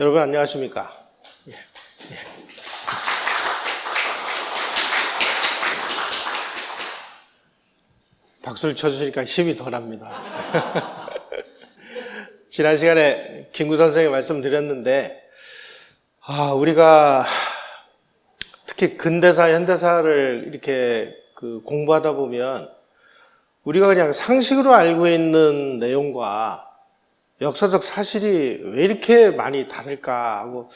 여러분 안녕하십니까? 박수를 쳐주시니까 힘이 더 납니다. 지난 시간에 김구 선생이 말씀드렸는데, 우리가 특히 근대사, 현대사를 이렇게 공부하다 보면 우리가 그냥 상식으로 알고 있는 내용과 역사적 사실이 왜 이렇게 많이 다를까 하고,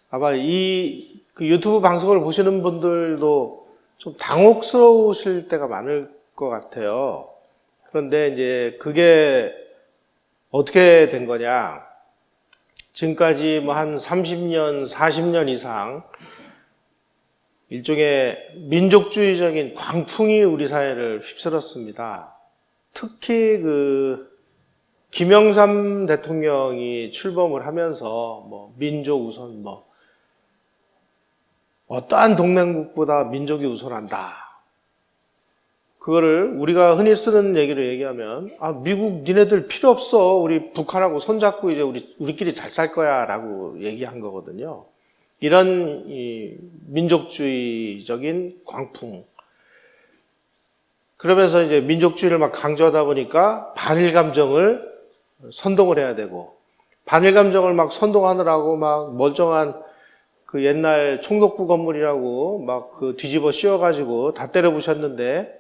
아마 이 유튜브 방송을 보시는 분들도 좀 당혹스러우실 때가 많을 것 같아요. 그런데 이제 그게 어떻게 된 거냐. 지금까지 뭐 한 30년, 40년 이상 일종의 민족주의적인 광풍이 우리 사회를 휩쓸었습니다. 특히 김영삼 대통령이 출범을 하면서 민족 우선 어떠한 동맹국보다 민족이 우선한다. 그거를 우리가 흔히 쓰는 얘기로 얘기하면 미국 니네들 필요 없어. 우리 북한하고 손잡고 이제 우리끼리 잘 살 거야 라고 얘기한 거거든요. 이런 이 민족주의적인 광풍. 그러면서 이제 민족주의를 막 강조하다 보니까 반일 감정을 선동을 해야 되고, 반일 감정을 막 선동하느라고 막 멀쩡한 옛날 총독부 건물이라고 막 뒤집어 씌워가지고 다 때려 부셨는데,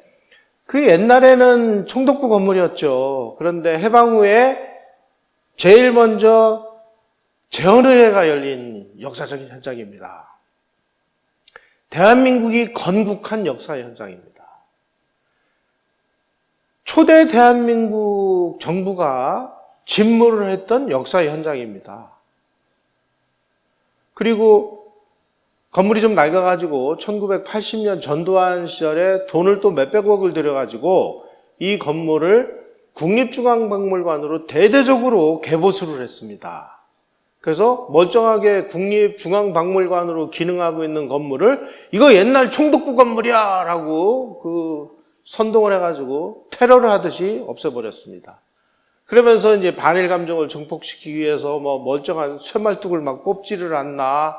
옛날에는 총독부 건물이었죠. 그런데 해방 후에 제일 먼저 재헌의회가 열린 역사적인 현장입니다. 대한민국이 건국한 역사의 현장입니다. 초대 대한민국 정부가 집무를 했던 역사의 현장입니다. 그리고 건물이 좀 낡아가지고 1980년 전두환 시절에 돈을 또 몇백억을 들여가지고 이 건물을 국립중앙박물관으로 대대적으로 개보수를 했습니다. 그래서 멀쩡하게 국립중앙박물관으로 기능하고 있는 건물을 이거 옛날 총독부 건물이야 라고 선동을 해가지고 테러를 하듯이 없애버렸습니다. 그러면서 이제 반일 감정을 증폭시키기 위해서 멀쩡한 쇠말뚝을 막 뽑지를 않나.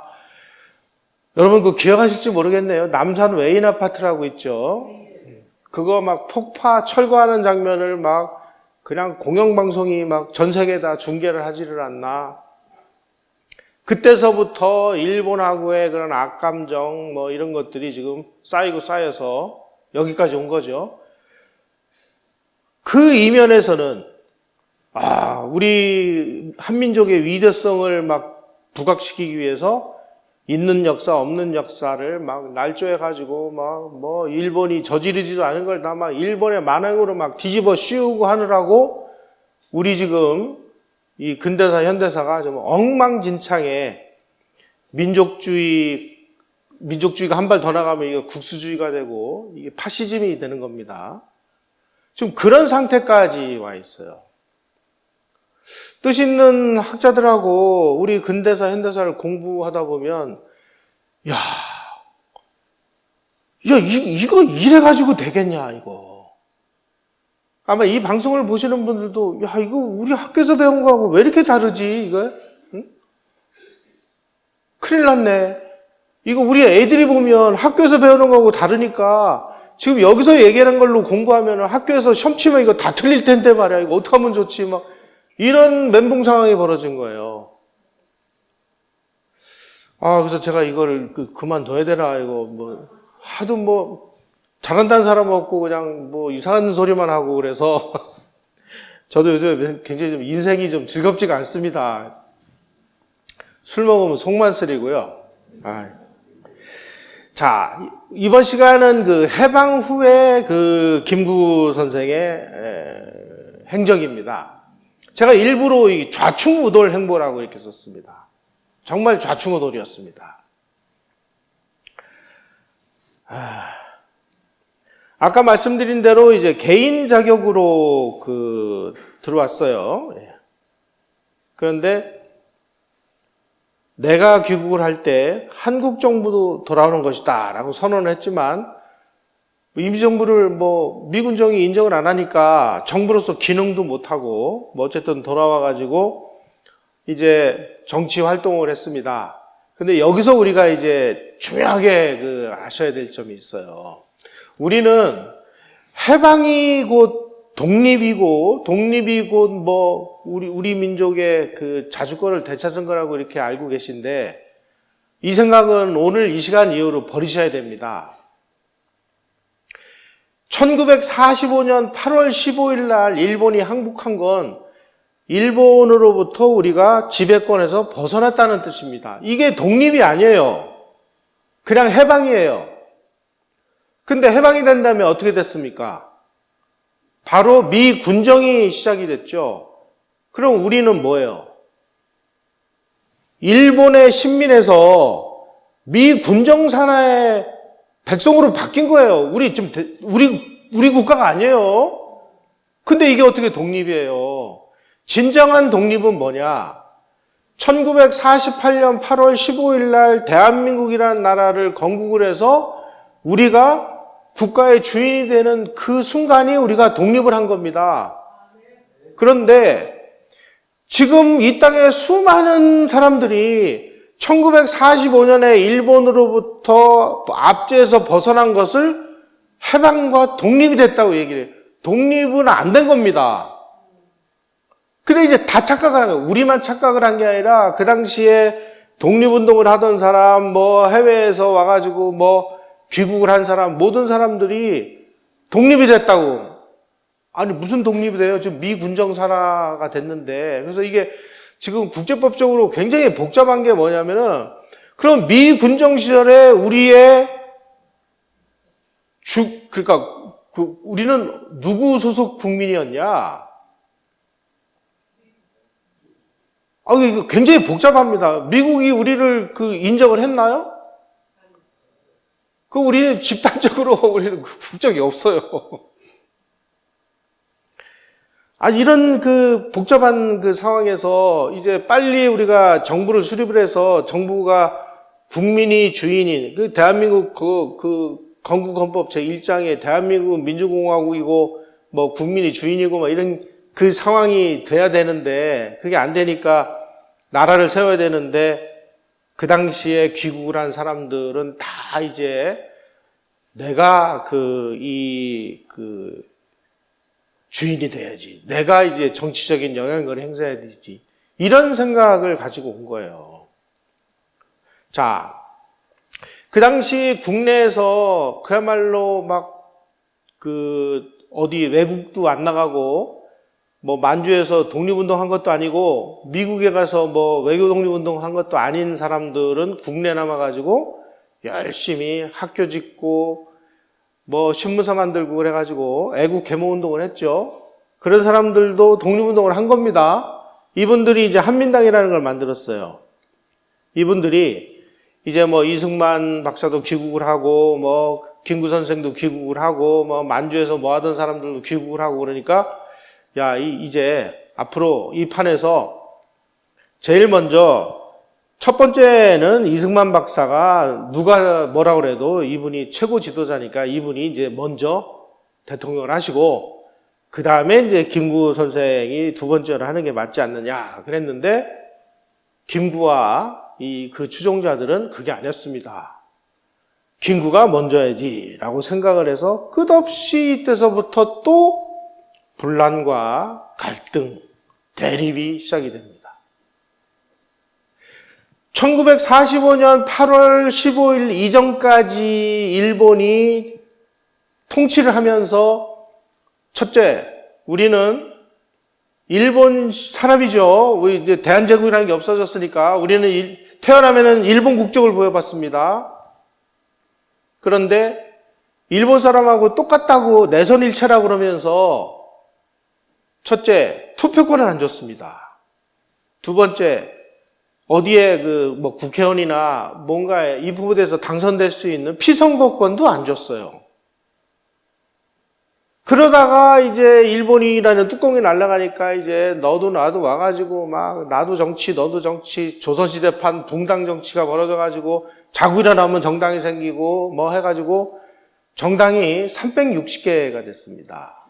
여러분 기억하실지 모르겠네요. 남산 외인 아파트라고 있죠. 그거 막 폭파 철거하는 장면을 막 그냥 공영방송이 막 전 세계에다 중계를 하지를 않나. 그때서부터 일본하고의 그런 악감정 이런 것들이 지금 쌓이고 쌓여서 여기까지 온 거죠. 그 이면에서는 우리 한민족의 위대성을 막 부각시키기 위해서 있는 역사, 없는 역사를 막 날조해가지고 일본이 저지르지도 않은 걸 다 막 일본의 만행으로 막 뒤집어 씌우고 하느라고 우리 지금 이 근대사, 현대사가 좀 엉망진창에 민족주의가 한 발 더 나가면 이게 국수주의가 되고 이게 파시즘이 되는 겁니다. 지금 그런 상태까지 와 있어요. 뜻 있는 학자들하고 우리 근대사, 현대사를 공부하다 보면, 이거 이래가지고 되겠냐, 이거. 아마 이 방송을 보시는 분들도, 이거 우리 학교에서 배운 거하고 왜 이렇게 다르지, 이거? 응? 큰일 났네. 이거 우리 애들이 보면 학교에서 배우는 거하고 다르니까, 지금 여기서 얘기하는 걸로 공부하면 학교에서 시험 치면 이거 다 틀릴 텐데 말이야. 이거 어떡하면 좋지, 이런 멘붕 상황이 벌어진 거예요. 그래서 제가 이거를 그만둬야 되나, 이거 하도 잘한다는 사람 없고 그냥 이상한 소리만 하고 그래서 저도 요즘 굉장히 좀 인생이 좀 즐겁지가 않습니다. 술 먹으면 속만 쓰리고요. 자, 이번 시간은 해방 후에 김구 선생의 행적입니다. 제가 일부러 이 좌충우돌 행보라고 이렇게 썼습니다. 정말 좌충우돌이었습니다. 아까 말씀드린 대로 이제 개인 자격으로 들어왔어요. 그런데 내가 귀국을 할 때 한국 정부도 돌아오는 것이다 라고 선언을 했지만 임시정부를 미군정이 인정을 안 하니까 정부로서 기능도 못하고 어쨌든 돌아와가지고 이제 정치 활동을 했습니다. 근데 여기서 우리가 이제 중요하게 아셔야 될 점이 있어요. 우리는 해방이 곧 독립이고, 독립이 곧 우리 민족의 자주권을 되찾은 거라고 이렇게 알고 계신데, 이 생각은 오늘 이 시간 이후로 버리셔야 됩니다. 1945년 8월 15일 날 일본이 항복한 건 일본으로부터 우리가 지배권에서 벗어났다는 뜻입니다. 이게 독립이 아니에요. 그냥 해방이에요. 근데 해방이 된 다음에 어떻게 됐습니까? 바로 미 군정이 시작이 됐죠. 그럼 우리는 뭐예요? 일본의 식민에서 미 군정 산하의 백성으로 바뀐 거예요. 우리 국가가 아니에요. 근데 이게 어떻게 독립이에요? 진정한 독립은 뭐냐? 1948년 8월 15일 날 대한민국이라는 나라를 건국을 해서 우리가 국가의 주인이 되는 그 순간이 우리가 독립을 한 겁니다. 그런데 지금 이 땅에 수많은 사람들이 1945년에 일본으로부터 압제해서 벗어난 것을 해방과 독립이 됐다고 얘기를 해요. 독립은 안 된 겁니다. 근데 이제 다 착각을 한 거예요. 우리만 착각을 한 게 아니라 그 당시에 독립운동을 하던 사람, 해외에서 와가지고 귀국을 한 사람, 모든 사람들이 독립이 됐다고. 아니, 무슨 독립이 돼요? 지금 미 군정 산하가 됐는데. 그래서 이게 지금 국제법적으로 굉장히 복잡한 게 뭐냐면은, 그럼 미 군정 시절에 우리의 우리는 누구 소속 국민이었냐? 이거 굉장히 복잡합니다. 미국이 우리를 인정을 했나요? 우리는 집단적으로 우리는 국적이 없어요. 이런 복잡한 상황에서 이제 빨리 우리가 정부를 수립을 해서 정부가 국민이 주인인, 대한민국 건국헌법 제1장에 대한민국은 민주공화국이고, 국민이 주인이고, 이런 상황이 돼야 되는데, 그게 안 되니까 나라를 세워야 되는데, 그 당시에 귀국을 한 사람들은 다 이제 내가 주인이 돼야지. 내가 이제 정치적인 영향력을 행사해야 되지. 이런 생각을 가지고 온 거예요. 자, 그 당시 국내에서 그야말로 어디 외국도 안 나가고, 만주에서 독립운동 한 것도 아니고, 미국에 가서 외교 독립운동 한 것도 아닌 사람들은 국내 남아가지고, 열심히 학교 짓고, 신문사 만들고 그래가지고, 애국 계모 운동을 했죠. 그런 사람들도 독립운동을 한 겁니다. 이분들이 이제 한민당이라는 걸 만들었어요. 이분들이 이제 이승만 박사도 귀국을 하고, 김구 선생도 귀국을 하고, 만주에서 하던 사람들도 귀국을 하고 그러니까, 이제 앞으로 이 판에서 제일 먼저 첫 번째는 이승만 박사가 누가 뭐라 그래도 이분이 최고 지도자니까 이분이 이제 먼저 대통령을 하시고 그 다음에 이제 김구 선생이 두 번째로 하는 게 맞지 않느냐 그랬는데 김구와 그 추종자들은 그게 아니었습니다. 김구가 먼저 해야지 라고 생각을 해서 끝없이 이때서부터 또 분란과 갈등, 대립이 시작이 됩니다. 1945년 8월 15일 이전까지 일본이 통치를 하면서 첫째, 우리는 일본 사람이죠. 우리 이제 대한제국이라는 게 없어졌으니까 우리는 태어나면은 일본 국적을 부여받습니다. 그런데 일본 사람하고 똑같다고 내선일체라고 그러면서 첫째, 투표권을 안 줬습니다. 두 번째, 어디에 국회의원이나 뭔가 이 부분에서 당선될 수 있는 피선거권도 안 줬어요. 그러다가 이제 일본이라는 뚜껑이 날아가니까 이제 너도 나도 와가지고 나도 정치, 너도 정치, 조선시대판 붕당 정치가 벌어져가지고 자고 일어나면 정당이 생기고 해가지고 정당이 360개가 됐습니다.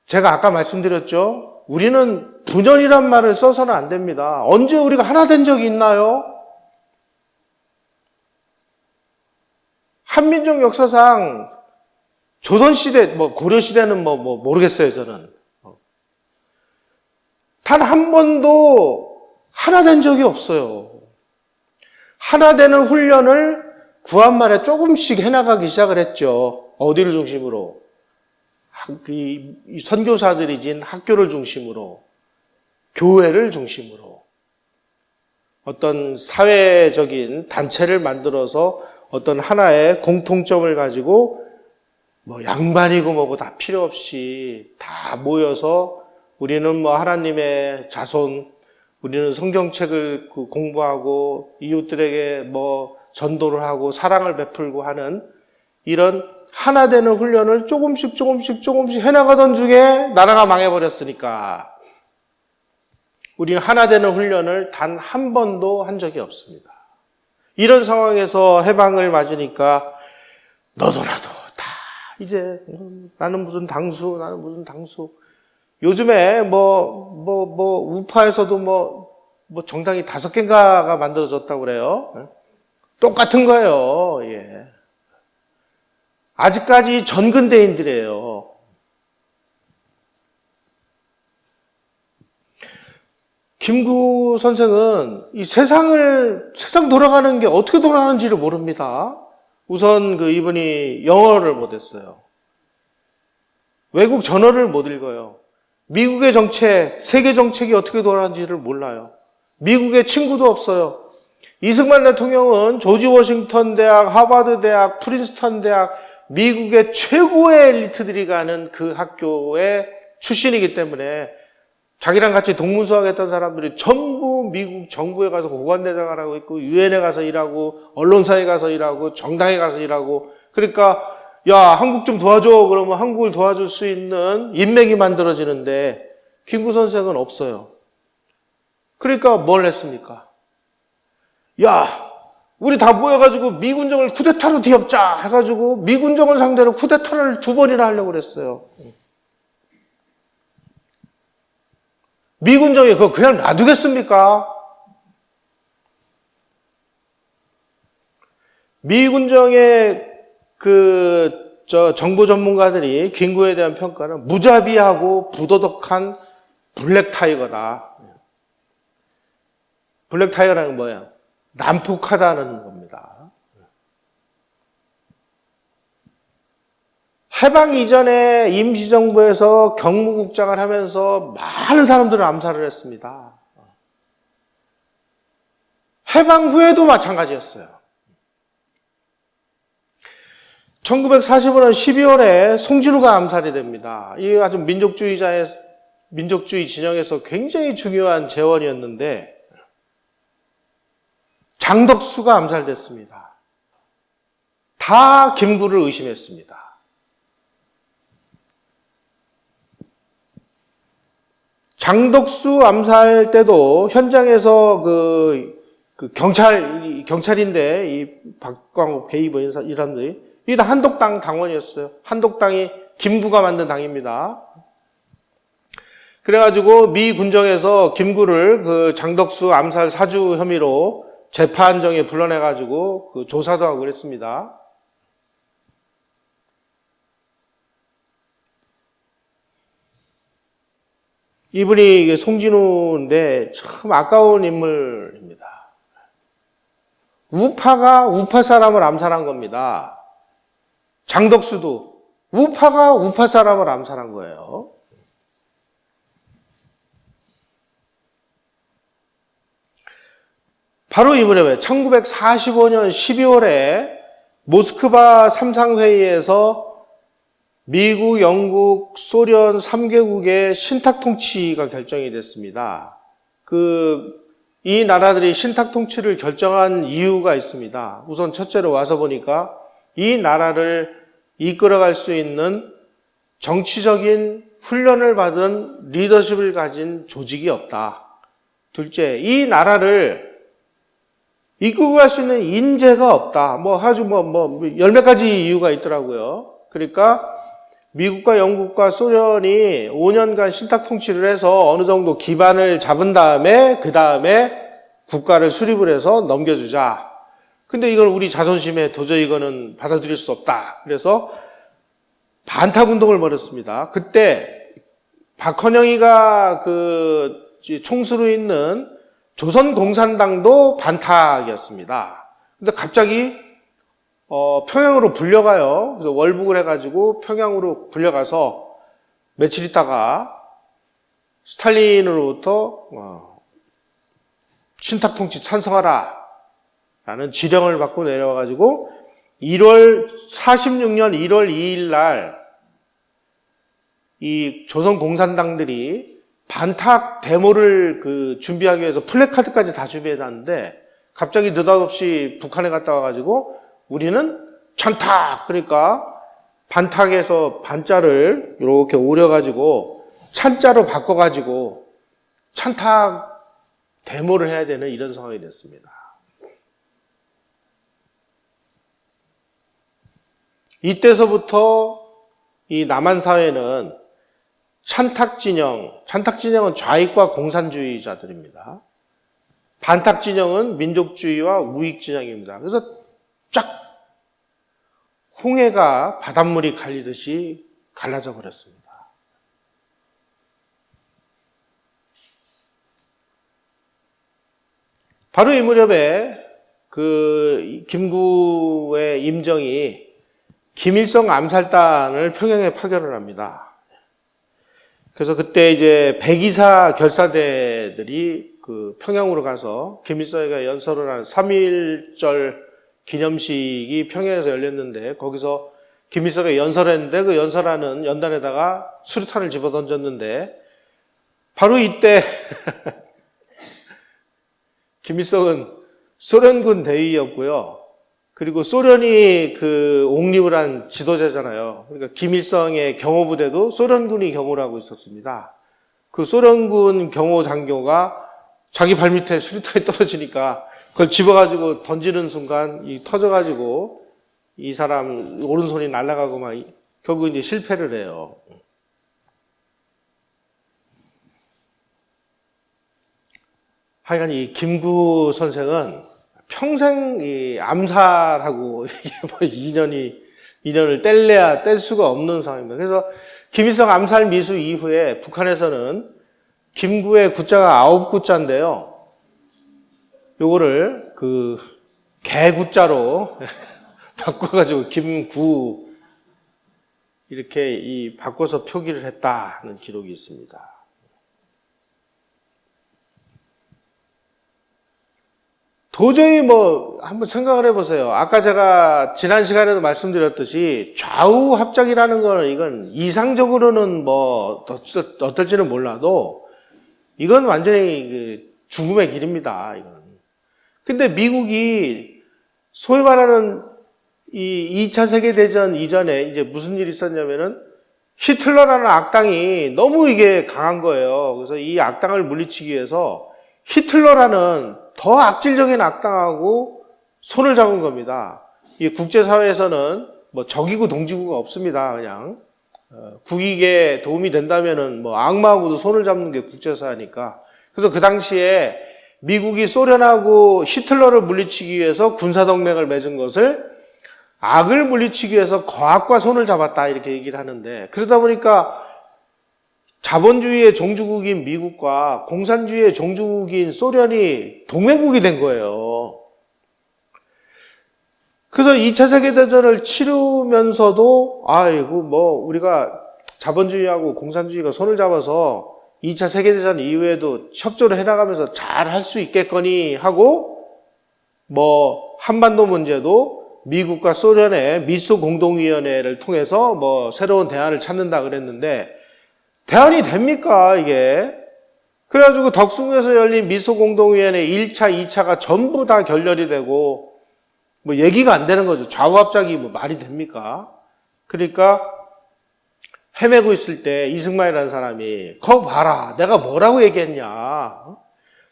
제가 아까 말씀드렸죠? 우리는 분열이란 말을 써서는 안 됩니다. 언제 우리가 하나 된 적이 있나요? 한민족 역사상 조선시대, 고려시대는 모르겠어요, 저는. 단 한 번도 하나 된 적이 없어요. 하나 되는 훈련을 구한말에 조금씩 해나가기 시작을 했죠. 어디를 중심으로? 이 선교사들이 진 학교를 중심으로, 교회를 중심으로, 어떤 사회적인 단체를 만들어서 어떤 하나의 공통점을 가지고 양반이고 뭐고 다 필요 없이 다 모여서 우리는 하나님의 자손, 우리는 성경책을 공부하고 이웃들에게 전도를 하고 사랑을 베풀고 하는 이런 하나 되는 훈련을 조금씩 해나가던 중에 나라가 망해버렸으니까 우리는 하나 되는 훈련을 단 한 번도 한 적이 없습니다. 이런 상황에서 해방을 맞으니까 너도 나도 다 이제 나는 무슨 당수 요즘에 우파에서도 정당이 5개인가가 만들어졌다고 그래요. 똑같은 거예요. 예. 아직까지 전근대인들이에요. 김구 선생은 이 세상 돌아가는 게 어떻게 돌아가는지를 모릅니다. 우선 이분이 영어를 못했어요. 외국 전어를 못 읽어요. 미국의 정책, 세계 정책이 어떻게 돌아가는지를 몰라요. 미국에 친구도 없어요. 이승만 대통령은 조지 워싱턴 대학, 하버드 대학, 프린스턴 대학, 미국의 최고의 엘리트들이 가는 그 학교의 출신이기 때문에 자기랑 같이 동문수학했던 사람들이 전부 미국 정부에 가서 고관대장을 하고 있고 유엔에 가서 일하고 언론사에 가서 일하고 정당에 가서 일하고 그러니까 야 한국 좀 도와줘 그러면 한국을 도와줄 수 있는 인맥이 만들어지는데 김구 선생은 없어요. 그러니까 뭘 했습니까? 야 우리 다 모여가지고 미군정을 쿠데타로 뒤엎자 해가지고 미군정을 상대로 쿠데타를 2번이나 하려고 그랬어요. 미군정이 그거 그냥 놔두겠습니까? 미군정의 정보 전문가들이 김구에 대한 평가는 무자비하고 부도덕한 블랙타이거다. 블랙타이거라는 건 뭐예요? 난폭하다는 겁니다. 해방 이전에 임시정부에서 경무국장을 하면서 많은 사람들을 암살을 했습니다. 해방 후에도 마찬가지였어요. 1945년 12월에 송진우가 암살이 됩니다. 이 아주 민족주의 진영에서 굉장히 중요한 재원이었는데 장덕수가 암살됐습니다. 다 김구를 의심했습니다. 장덕수 암살 때도 현장에서 경찰인데 이 박광욱 게이버 이 사람들이 이게 다 한독당 당원이었어요. 한독당이 김구가 만든 당입니다. 그래가지고 미 군정에서 김구를 장덕수 암살 사주 혐의로 재판정에 불러내가지고 조사도 하고 그랬습니다. 이분이 송진우인데 참 아까운 인물입니다. 우파가 우파 사람을 암살한 겁니다. 장덕수도 우파가 우파 사람을 암살한 거예요. 바로 이번에 1945년 12월에 모스크바 삼상회의에서 미국, 영국, 소련 3개국의 신탁 통치가 결정이 됐습니다. 이 나라들이 신탁 통치를 결정한 이유가 있습니다. 우선 첫째로 와서 보니까 이 나라를 이끌어갈 수 있는 정치적인 훈련을 받은 리더십을 가진 조직이 없다. 둘째, 이 나라를 이끌고 갈 수 있는 인재가 없다. 아주 열 몇 가지 이유가 있더라고요. 그러니까 미국과 영국과 소련이 5년간 신탁 통치를 해서 어느 정도 기반을 잡은 다음에 그 다음에 국가를 수립을 해서 넘겨주자. 근데 이걸 우리 자존심에 도저히 이거는 받아들일 수 없다. 그래서 반탁 운동을 벌였습니다. 그때 박헌영이가 그 총수로 있는 조선공산당도 반탁이었습니다. 근데 갑자기 평양으로 불려가요. 그래서 월북을 해가지고 평양으로 불려가서 며칠 있다가 스탈린으로부터 신탁 통치 찬성하라 라는 지령을 받고 내려와가지고 46년 1월 2일 날 이 조선공산당들이 반탁 데모를 준비하기 위해서 플래카드까지 다 준비해놨는데 갑자기 느닷없이 북한에 갔다 와가지고 우리는 찬탁! 그러니까 반탁에서 반자를 이렇게 오려가지고 찬자로 바꿔가지고 찬탁 데모를 해야 되는 이런 상황이 됐습니다. 이때서부터 이 남한 사회는 찬탁 진영은 좌익과 공산주의자들입니다. 반탁 진영은 민족주의와 우익 진영입니다. 그래서 쫙 홍해가 바닷물이 갈리듯이 갈라져 버렸습니다. 바로 이 무렵에 김구의 임정이 김일성 암살단을 평양에 파견을 합니다. 그래서 그때 이제 124 결사대들이 평양으로 가서 김일성이가 연설을 한 3.1절 기념식이 평양에서 열렸는데 거기서 김일성이 연설했는데 그 연설하는 연단에다가 수류탄을 집어던졌는데 바로 이때 김일성은 소련군 대위였고요. 그리고 소련이 옹립을 한 지도자잖아요. 그러니까 김일성의 경호부대도 소련군이 경호를 하고 있었습니다. 그 소련군 경호 장교가 자기 발밑에 수류탄이 떨어지니까 그걸 집어가지고 던지는 순간 터져가지고 이 사람 오른손이 날아가고 막 결국 이제 실패를 해요. 하여간 이 김구 선생은 평생 이 암살하고 인연을 뗄래야 뗄 수가 없는 상황입니다. 그래서 김일성 암살 미수 이후에 북한에서는 김구의 구자가 9구자인데요. 요거를 개구자로 바꿔가지고 김구 이렇게 바꿔서 표기를 했다는 기록이 있습니다. 도저히 한번 생각을 해보세요. 아까 제가 지난 시간에도 말씀드렸듯이 좌우 합작이라는 거는 이건 이상적으로는 어떨지는 몰라도 이건 완전히 죽음의 길입니다. 이건. 근데 미국이 소위 말하는 이 2차 세계대전 이전에 이제 무슨 일이 있었냐면은 히틀러라는 악당이 너무 이게 강한 거예요. 그래서 이 악당을 물리치기 위해서 히틀러라는 더 악질적인 악당하고 손을 잡은 겁니다. 이 국제사회에서는 적이고 동지구가 없습니다. 그냥 국익에 도움이 된다면은 악마하고도 손을 잡는 게 국제사회니까. 그래서 그 당시에 미국이 소련하고 히틀러를 물리치기 위해서 군사동맹을 맺은 것을 악을 물리치기 위해서 거악과 손을 잡았다 이렇게 얘기를 하는데, 그러다 보니까 자본주의의 종주국인 미국과 공산주의의 종주국인 소련이 동맹국이 된 거예요. 그래서 2차 세계대전을 치르면서도 우리가 자본주의하고 공산주의가 손을 잡아서 2차 세계대전 이후에도 협조를 해나가면서 잘 할 수 있겠거니 하고 한반도 문제도 미국과 소련의 미소 공동위원회를 통해서 새로운 대안을 찾는다 그랬는데 대안이 됩니까 이게? 그래가지고 덕숭에서 열린 미소공동위원회 1차, 2차가 전부 다 결렬이 되고 얘기가 안 되는 거죠. 좌우합작이 말이 됩니까? 그러니까 헤매고 있을 때 이승만이라는 사람이 거 봐라 내가 뭐라고 얘기했냐,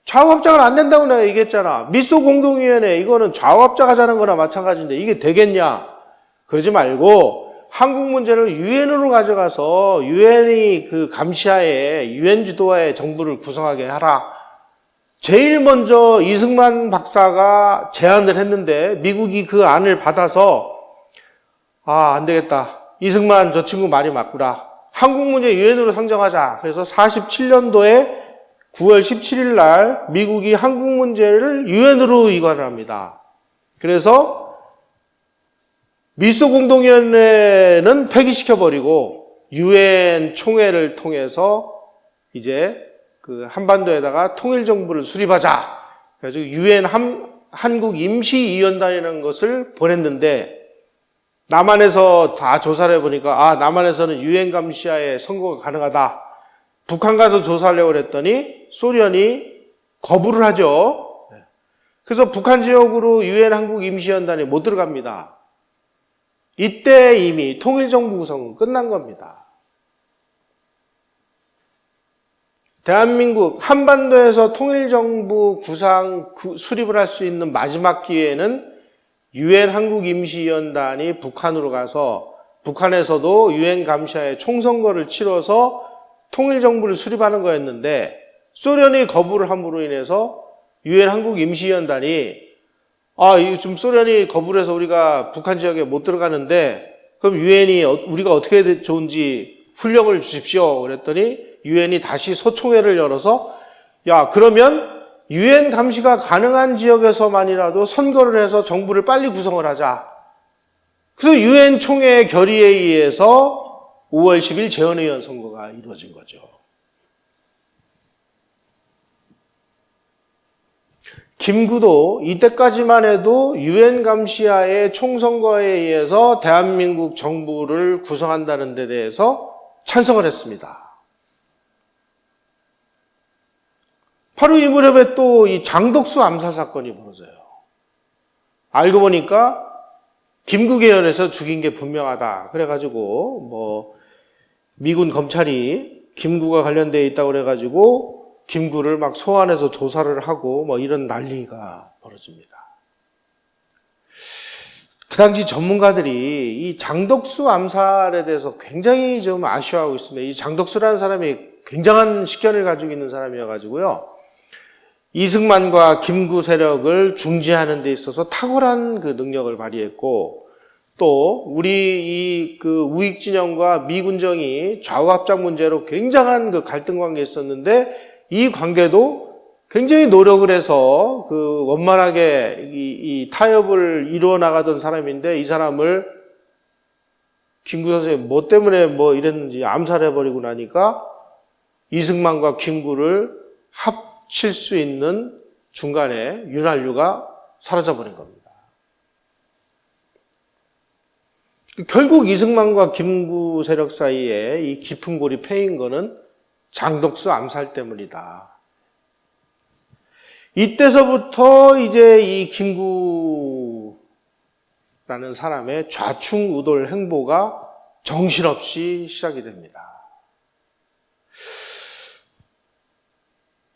좌우합작은 안 된다고 내가 얘기했잖아. 미소공동위원회 이거는 좌우합작 하자는 거나 마찬가지인데 이게 되겠냐? 그러지 말고 한국 문제를 유엔으로 가져가서 유엔이 그 감시하에 유엔 주도하에 정부를 구성하게 하라. 제일 먼저 이승만 박사가 제안을 했는데 미국이 그 안을 받아서 안 되겠다. 이승만 저 친구 말이 맞구나. 한국 문제 유엔으로 상정하자. 그래서 47년도에 9월 17일 날 미국이 한국 문제를 유엔으로 이관을 합니다. 그래서 미소 공동위원회는 폐기시켜버리고 유엔 총회를 통해서 이제 그 한반도에다가 통일정부를 수립하자. 그래가지고 유엔 한국 임시위원단이라는 것을 보냈는데 남한에서 다 조사를 해보니까 남한에서는 유엔 감시하에 선거가 가능하다. 북한 가서 조사하려고 했더니 소련이 거부를 하죠. 그래서 북한 지역으로 유엔 한국 임시위원단이 못 들어갑니다. 이때 이미 통일정부 구성은 끝난 겁니다. 대한민국 한반도에서 통일정부 수립을 할 수 있는 마지막 기회는 유엔 한국임시위원단이 북한으로 가서 북한에서도 유엔 감시하에 총선거를 치러서 통일정부를 수립하는 거였는데 소련이 거부를 함으로 인해서 유엔 한국임시위원단이 이거 좀 소련이 거부를 해서 우리가 북한 지역에 못 들어가는데 그럼 유엔이 우리가 어떻게 좋은지 훈령을 주십시오. 그랬더니 유엔이 다시 소총회를 열어서 그러면 유엔 감시가 가능한 지역에서만이라도 선거를 해서 정부를 빨리 구성을 하자. 그래서 유엔 총회 결의에 의해서 5월 10일 재헌의원 선거가 이루어진 거죠. 김구도 이때까지만 해도 유엔 감시하의 총선거에 의해서 대한민국 정부를 구성한다는 데 대해서 찬성을 했습니다. 바로 이 무렵에 또 이 장덕수 암살 사건이 벌어져요. 알고 보니까 김구계열에서 죽인 게 분명하다. 그래가지고 미군 검찰이 김구가 관련되어 있다고 그래가지고 김구를 막 소환해서 조사를 하고 이런 난리가 벌어집니다. 그 당시 전문가들이 이 장덕수 암살에 대해서 굉장히 좀 아쉬워하고 있습니다. 이 장덕수라는 사람이 굉장한 식견을 가지고 있는 사람이어가지고요. 이승만과 김구 세력을 중지하는 데 있어서 탁월한 그 능력을 발휘했고, 또 우리 그 우익 진영과 미군정이 좌우합작 문제로 굉장한 그 갈등 관계에 있었는데 이 관계도 굉장히 노력을 해서 그 원만하게 이 타협을 이루어 나가던 사람인데 이 사람을 김구 선생님 뭐 때문에 이랬는지 암살해버리고 나니까 이승만과 김구를 합칠 수 있는 중간에 윤활유가 사라져버린 겁니다. 결국 이승만과 김구 세력 사이에 이 깊은 골이 패인 거는 장덕수 암살 때문이다. 이때서부터 이제 이 김구라는 사람의 좌충우돌 행보가 정신없이 시작이 됩니다.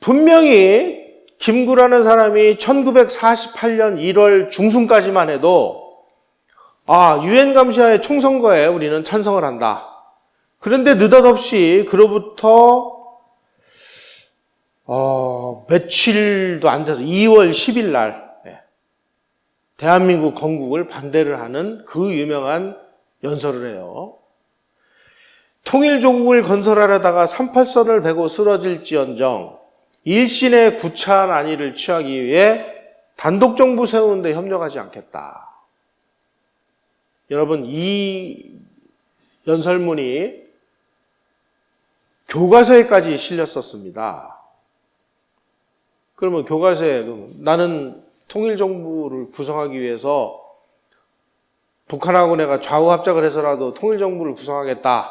분명히 김구라는 사람이 1948년 1월 중순까지만 해도 유엔 감시하의 총선거에 우리는 찬성을 한다. 그런데 느닷없이 그로부터 며칠도 안 돼서 2월 10일 날 대한민국 건국을 반대를 하는 그 유명한 연설을 해요. 통일조국을 건설하려다가 38선을 베고 쓰러질지언정 일신의 구차한 안위를 취하기 위해 단독정부 세우는 데 협력하지 않겠다. 여러분, 이 연설문이 교과서에까지 실렸었습니다. 그러면 교과서에 나는 통일정부를 구성하기 위해서 북한하고 내가 좌우합작을 해서라도 통일정부를 구성하겠다.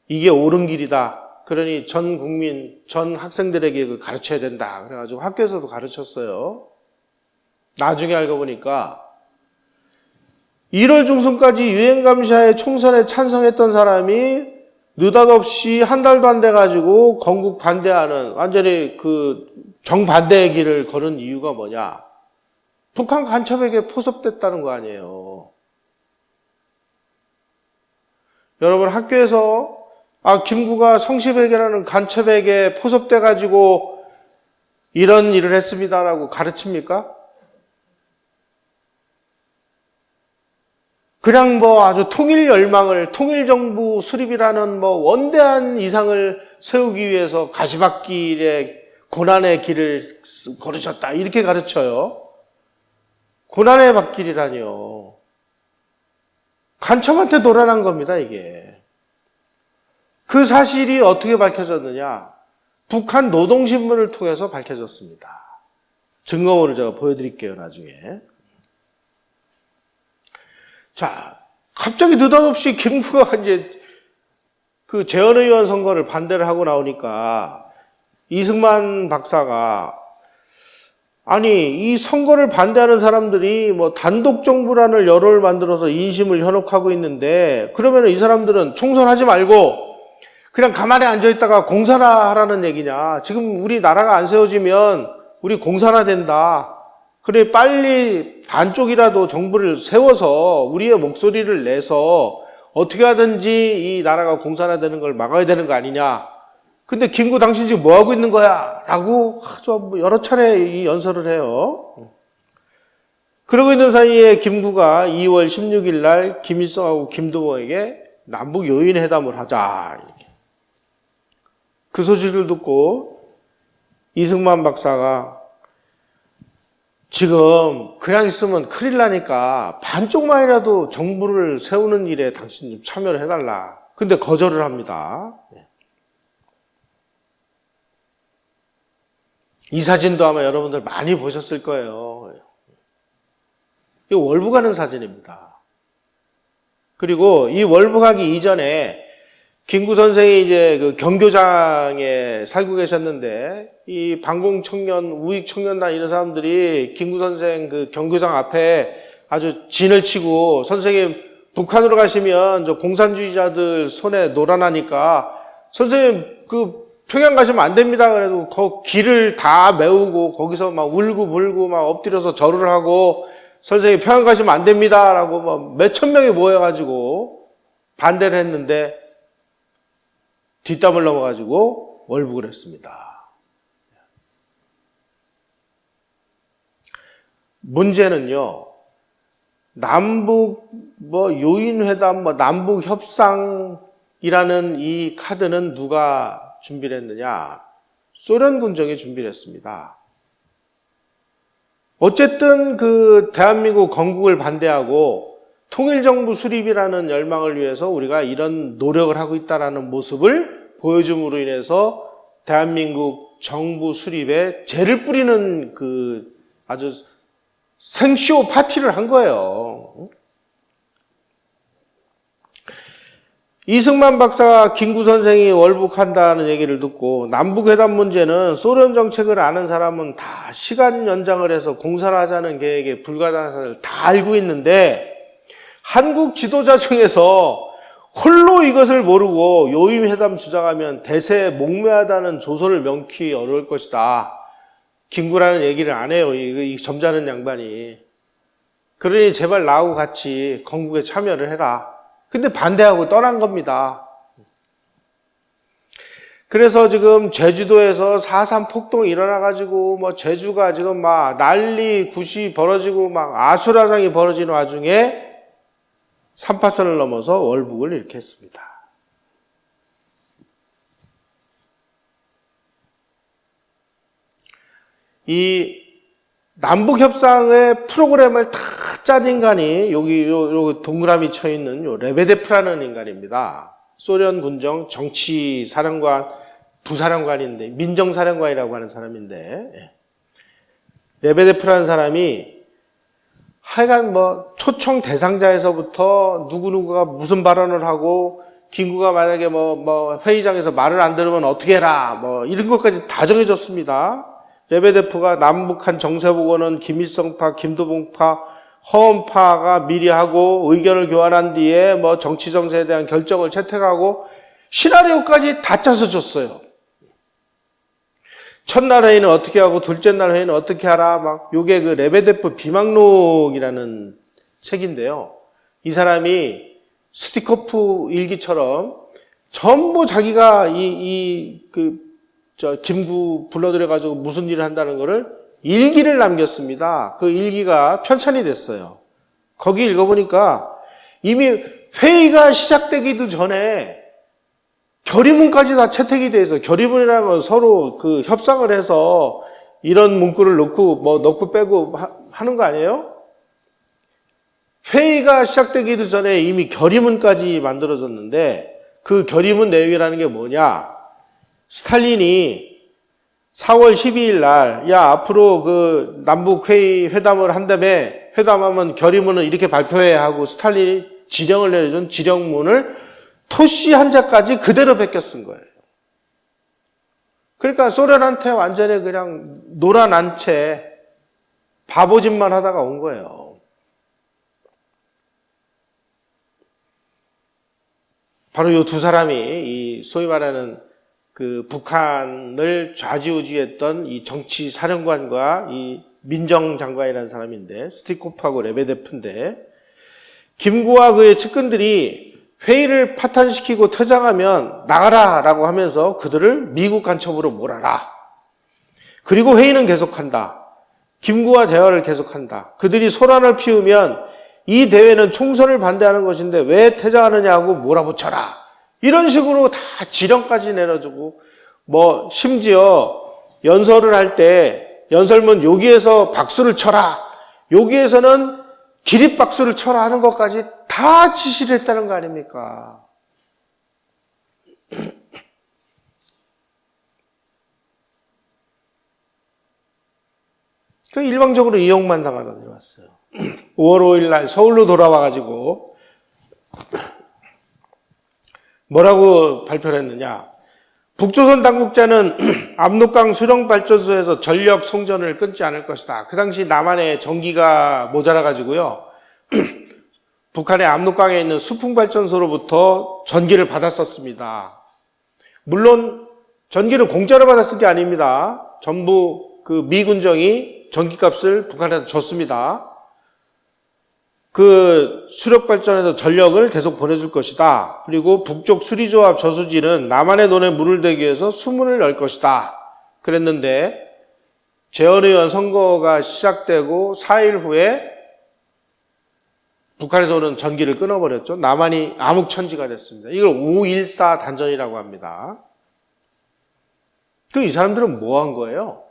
이게 옳은 길이다. 그러니 전 국민, 전 학생들에게 가르쳐야 된다. 그래가지고 학교에서도 가르쳤어요. 나중에 알고 보니까 1월 중순까지 유엔 감시하에 총선에 찬성했던 사람이 느닷없이 한 달도 안 돼가지고 건국 반대하는 완전히 그 정반대의 길을 걸은 이유가 뭐냐? 북한 간첩에게 포섭됐다는 거 아니에요. 여러분 학교에서 김구가 성시백이라는 간첩에게 포섭돼 가지고 이런 일을 했습니다라고 가르칩니까? 그냥 아주 통일정부 수립이라는 원대한 이상을 세우기 위해서 가시밭길에 고난의 길을 걸으셨다 이렇게 가르쳐요. 고난의 밭길이라니요. 간첩한테 노란한 겁니다, 이게. 그 사실이 어떻게 밝혀졌느냐? 북한 노동신문을 통해서 밝혀졌습니다. 증거원을 제가 보여드릴게요, 나중에. 자, 갑자기 느닷없이 김구가 이제 그 재헌의원 선거를 반대를 하고 나오니까 이승만 박사가 이 선거를 반대하는 사람들이 단독 정부란을 여론을 만들어서 인심을 현혹하고 있는데 그러면 이 사람들은 총선하지 말고 그냥 가만히 앉아있다가 공산화 하라는 얘기냐. 지금 우리 나라가 안 세워지면 우리 공산화 된다. 그래 빨리 반쪽이라도 정부를 세워서 우리의 목소리를 내서 어떻게 하든지 이 나라가 공산화되는 걸 막아야 되는 거 아니냐. 근데 김구 당신 지금 뭐 하고 있는 거야? 라고 여러 차례 이 연설을 해요. 그러고 있는 사이에 김구가 2월 16일 날 김일성하고 김두봉에게 남북 요인 회담을 하자. 그 소식을 듣고 이승만 박사가 지금 그냥 있으면 큰일 나니까 반쪽만이라도 정부를 세우는 일에 당신 좀 참여를 해달라. 근데 거절을 합니다. 이 사진도 아마 여러분들 많이 보셨을 거예요. 이거 월북 가는 사진입니다. 그리고 이 월북 가기 이전에 김구 선생이 이제 그 경교장에 살고 계셨는데 이 반공 청년, 우익 청년단 이런 사람들이 김구 선생 그 경교장 앞에 아주 진을 치고 선생님 북한으로 가시면 저 공산주의자들 손에 노란하니까 선생님 그 평양 가시면 안 됩니다. 그래도 그 길을 다 메우고 거기서 막 울고 불고 막 엎드려서 절을 하고 선생님 평양 가시면 안 됩니다. 라고 막 몇천 명이 모여가지고 반대를 했는데 뒷담을 넘어가지고 월북을 했습니다. 문제는요, 남북 요인회담, 남북 협상이라는 이 카드는 누가 준비를 했느냐? 소련 군정이 준비를 했습니다. 어쨌든 그 대한민국 건국을 반대하고 통일정부 수립이라는 열망을 위해서 우리가 이런 노력을 하고 있다는 모습을 보여줌으로 인해서 대한민국 정부 수립에 재를 뿌리는 그 아주 생쇼 파티를 한 거예요. 이승만 박사가 김구 선생이 월북한다는 얘기를 듣고 남북회담 문제는 소련 정책을 아는 사람은 다 시간 연장을 해서 공산화하자는 계획에 불가능한 사실을 다 알고 있는데 한국 지도자 중에서 홀로 이것을 모르고 요임회담 주장하면 대세에 목매하다는 조소를 명키 어려울 것이다. 김구라는 얘기를 안 해요. 이 점잖은 양반이. 그러니 제발 나하고 같이 건국에 참여를 해라. 근데 반대하고 떠난 겁니다. 그래서 지금 제주도에서 4.3 폭동이 일어나가지고 제주가 지금 막 난리 굿이 벌어지고 막 아수라장이 벌어지는 와중에 3파선을 넘어서 월북을 이렇게 했습니다. 이 남북협상의 프로그램을 다 짠 인간이 여기 동그라미 쳐 있는 요 레베데프라는 인간입니다. 소련 군정 정치사령관, 부사령관인데, 민정사령관이라고 하는 사람인데, 레베데프라는 사람이 하여간 초청 대상자에서부터 누구누구가 무슨 발언을 하고, 김구가 만약에 회의장에서 말을 안 들으면 어떻게 해라, 이런 것까지 다 정해졌습니다. 레베데프가 남북한 정세보고는 김일성파, 김두봉파, 허언파가 미리 하고 의견을 교환한 뒤에 정치 정세에 대한 결정을 채택하고 시나리오까지 다 짜서 줬어요. 첫날 회의는 어떻게 하고 둘째 날 회의는 어떻게 하라 요게 그 레베데프 비망록이라는 책인데요. 이 사람이 스티커프 일기처럼 전부 자기가 김구 불러들여가지고 무슨 일을 한다는 거를 일기를 남겼습니다. 그 일기가 편찬이 됐어요. 거기 읽어보니까 이미 회의가 시작되기도 전에 결의문까지 다 채택이 돼 있어요. 결의문이라는 건 서로 그 협상을 해서 이런 문구를 넣고 뭐 넣고 빼고 하는 거 아니에요? 회의가 시작되기도 전에 이미 결의문까지 만들어졌는데 그 결의문 내용이라는 게 뭐냐? 스탈린이 4월 12일 날, 야, 앞으로 그 남북회의 회담을 한다며, 회담하면 결의문을 이렇게 발표해야 하고 스탈린이 지령을 내려준 지령문을 토시 한자까지 그대로 베껴 쓴 거예요. 그러니까 소련한테 완전히 그냥 놀아난 채 바보짓만 하다가 온 거예요. 바로 이 두 사람이 이 소위 말하는 그 북한을 좌지우지했던 이 정치 사령관과 이 민정장관이라는 사람인데, 스티코프하고 레베데프인데, 김구와 그의 측근들이 회의를 파탄시키고 퇴장하면 나가라라고 하면서 그들을 미국 간첩으로 몰아라. 그리고 회의는 계속한다. 김구와 대화를 계속한다. 그들이 소란을 피우면 이 대회는 총선을 반대하는 것인데 왜 퇴장하느냐고 몰아붙여라. 이런 식으로 다 지령까지 내려주고, 뭐 심지어 연설을 할 때 연설문 여기에서 박수를 쳐라, 여기에서는 기립박수를 쳐라 하는 것까지 다 지시를 했다는 거 아닙니까? 그 일방적으로 이용만 당하다 내려왔어요. 5월 5일 날 서울로 돌아와가지고 뭐라고 발표를 했느냐? 북조선 당국자는 압록강 수령발전소에서 전력 송전을 끊지 않을 것이다. 그 당시 남한에 전기가 모자라가지고요, 북한의 압록강에 있는 수풍발전소로부터 전기를 받았었습니다. 물론 전기를 공짜로 받았을 게 아닙니다. 전부 그 미군정이 전기값을 북한에 줬습니다. 그 수력발전에서 전력을 계속 보내줄 것이다. 그리고 북쪽 수리조합 저수지는 남한의 논에 물을 대기 위해서 수문을 열 것이다. 그랬는데 재헌의원 선거가 시작되고 4일 후에 북한에서 오는 전기를 끊어버렸죠. 남한이 암흑천지가 됐습니다. 이걸 5.14 단전이라고 합니다. 이 사람들은 뭐 한 거예요?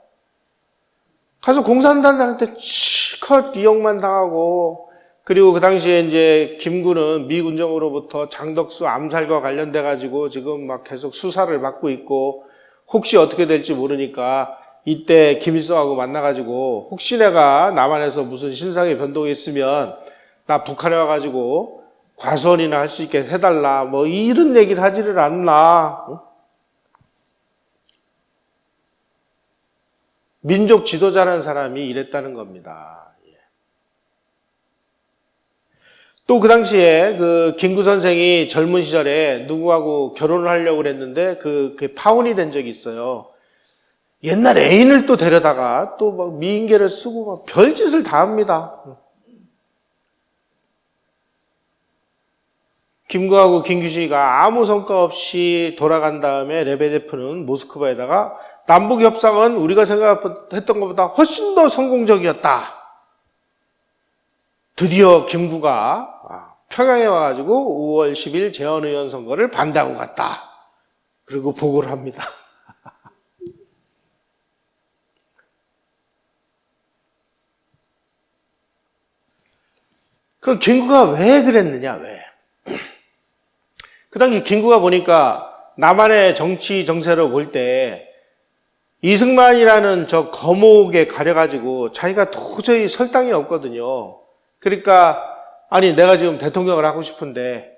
가서 공산당한테 실컷 이용만 당하고, 그리고 그 당시에 이제 김구는 미군정으로부터 장덕수 암살과 관련돼 가지고 지금 막 계속 수사를 받고 있고, 혹시 어떻게 될지 모르니까 이때 김일성하고 만나가지고 혹시 내가 남한에서 무슨 신상의 변동이 있으면 나 북한에 와가지고 과수원이나 할 수 있게 해달라, 뭐 이런 얘기를 하지를 않나. 민족 지도자라는 사람이 이랬다는 겁니다. 또 그 당시에 그 김구 선생이 젊은 시절에 누구하고 결혼을 하려고 그랬는데 그게 파혼이 된 적이 있어요. 옛날 애인을 또 데려다가 또 막 미인계를 쓰고 막 별짓을 다 합니다. 김구하고 김규식이가 아무 성과 없이 돌아간 다음에 레베데프는 모스크바에다가 남북 협상은 우리가 생각했던 것보다 훨씬 더 성공적이었다. 드디어 김구가 평양에 와가지고 5월 10일 재헌의원 선거를 반대하고 갔다. 그리고 보고를 합니다. 그 김구가 왜 그랬느냐, 왜? 그 당시 김구가 보니까 남한의 정치 정세를 볼 때 이승만이라는 저 거목에 가려가지고 자기가 도저히 설 땅이 없거든요. 그러니까 아니 내가 지금 대통령을 하고 싶은데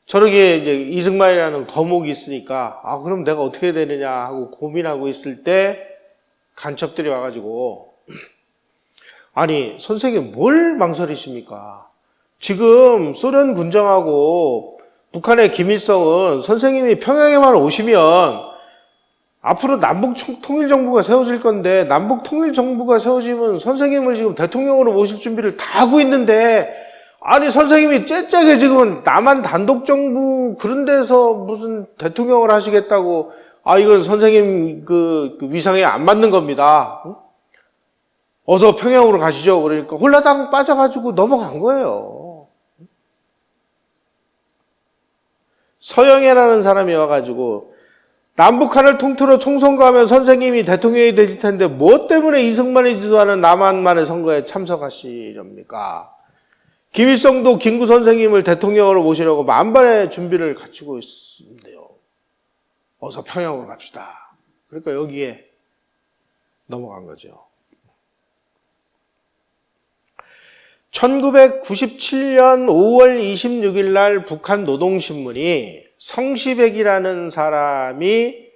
저렇게 이제 이승만이라는 거목이 있으니까 그럼 내가 어떻게 해야 되느냐 하고 고민하고 있을 때 간첩들이 와가지고 아니 선생님 뭘 망설이십니까? 지금 소련 군정하고 북한의 김일성은 선생님이 평양에만 오시면 앞으로 남북 통일정부가 세워질 건데 남북 통일정부가 세워지면 선생님을 지금 대통령으로 모실 준비를 다 하고 있는데 아니 선생님이 째째게 지금 남한 단독정부 그런 데서 무슨 대통령을 하시겠다고, 이건 선생님 그 위상에 안 맞는 겁니다. 어서 평양으로 가시죠. 그러니까 홀라당 빠져가지고 넘어간 거예요. 서영애라는 사람이 와가지고 남북한을 통틀어 총선거하면 선생님이 대통령이 되실 텐데 뭐 때문에 이승만이지도 않은 남한만의 선거에 참석하시렵니까? 김일성도 김구 선생님을 대통령으로 모시려고 만반의 준비를 갖추고 있는데요. 어서 평양으로 갑시다. 그러니까 여기에 넘어간 거죠. 1997년 5월 26일 날 북한 노동신문이 성시백이라는 사람이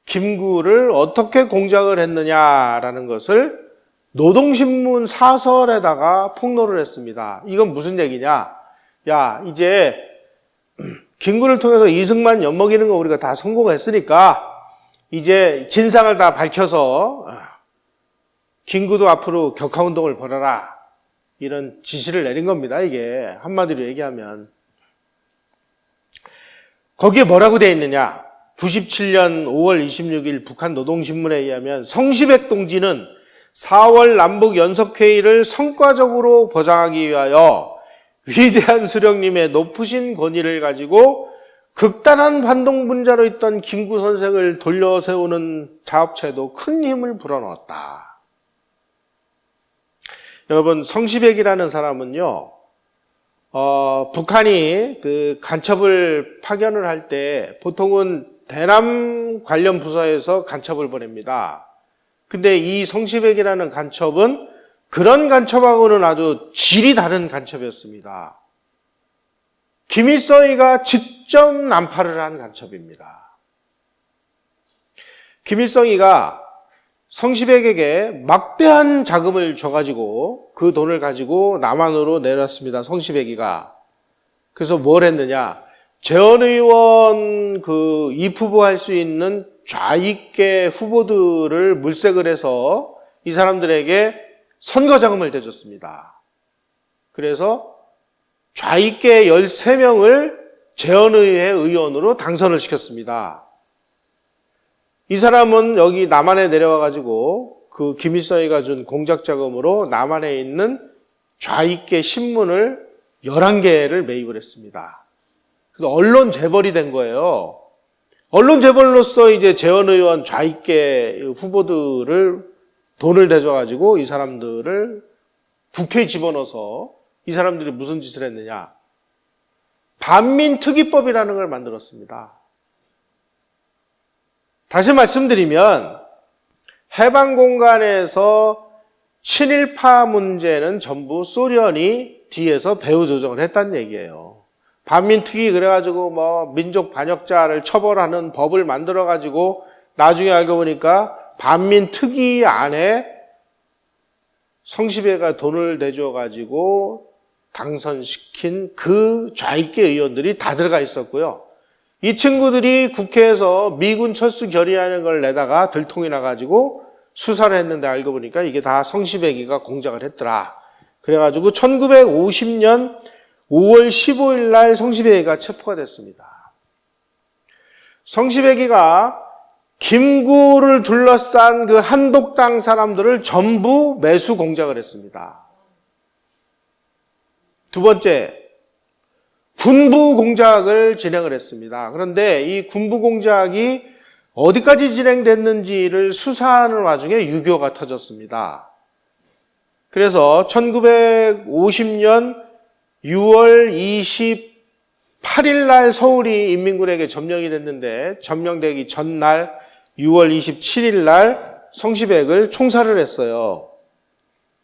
김구를 어떻게 공작을 했느냐라는 것을 노동신문 사설에다가 폭로를 했습니다. 이건 무슨 얘기냐? 야, 이제 김구를 통해서 이승만 엿먹이는 거 우리가 다 성공했으니까 이제 진상을 다 밝혀서 김구도 앞으로 격하운동을 벌여라. 이런 지시를 내린 겁니다. 이게 한마디로 얘기하면. 거기에 뭐라고 되어 있느냐? 97년 5월 26일 북한 노동신문에 의하면 성시백 동지는 4월 남북 연석회의를 성과적으로 보장하기 위하여 위대한 수령님의 높으신 권위를 가지고 극단한 반동분자로 있던 김구 선생을 돌려세우는 작업체에도 큰 힘을 불어넣었다. 여러분, 성시백이라는 사람은요, 북한이 그 간첩을 파견을 할 때 보통은 대남 관련 부서에서 간첩을 보냅니다. 근데 이 성시백이라는 간첩은 그런 간첩하고는 아주 질이 다른 간첩이었습니다. 김일성이가 직접 난파를 한 간첩입니다. 김일성이가 성시백에게 막대한 자금을 줘가지고 그 돈을 가지고 남한으로 내렸습니다. 성시백이가. 그래서 뭘 했느냐? 재헌의원 그 입후보할 수 있는 좌익계 후보들을 물색을 해서 이 사람들에게 선거 자금을 대줬습니다. 그래서 좌익계 13명을 재헌의회 의원으로 당선을 시켰습니다. 이 사람은 여기 남한에 내려와가지고 그 김일성이가 준 공작 자금으로 남한에 있는 좌익계 신문을 11개를 매입을 했습니다. 그래서 언론 재벌이 된 거예요. 언론 재벌로서 이제 재헌의원 좌익계 후보들을 돈을 대줘가지고 이 사람들을 국회에 집어넣어서 이 사람들이 무슨 짓을 했느냐. 반민특위법이라는 걸 만들었습니다. 다시 말씀드리면 해방 공간에서 친일파 문제는 전부 소련이 뒤에서 배후 조정을 했다는 얘기예요. 반민특위 그래가지고 뭐 민족 반역자를 처벌하는 법을 만들어가지고 나중에 알고 보니까 반민특위 안에 성시배가 돈을 내줘가지고 당선시킨 그 좌익계 의원들이 다 들어가 있었고요. 이 친구들이 국회에서 미군 철수 결의하는 걸 내다가 들통이 나가지고 수사를 했는데 알고 보니까 이게 다 성시백이가 공작을 했더라. 그래가지고 1950년 5월 15일 날 성시백이가 체포가 됐습니다. 성시백이가 김구를 둘러싼 그 한독당 사람들을 전부 매수 공작을 했습니다. 두 번째, 군부 공작을 진행을 했습니다. 그런데 이 군부 공작이 어디까지 진행됐는지를 수사하는 와중에 유교가 터졌습니다. 그래서 1950년 6월 28일 날 서울이 인민군에게 점령이 됐는데 점령되기 전날 6월 27일 날 성시백을 총살을 했어요.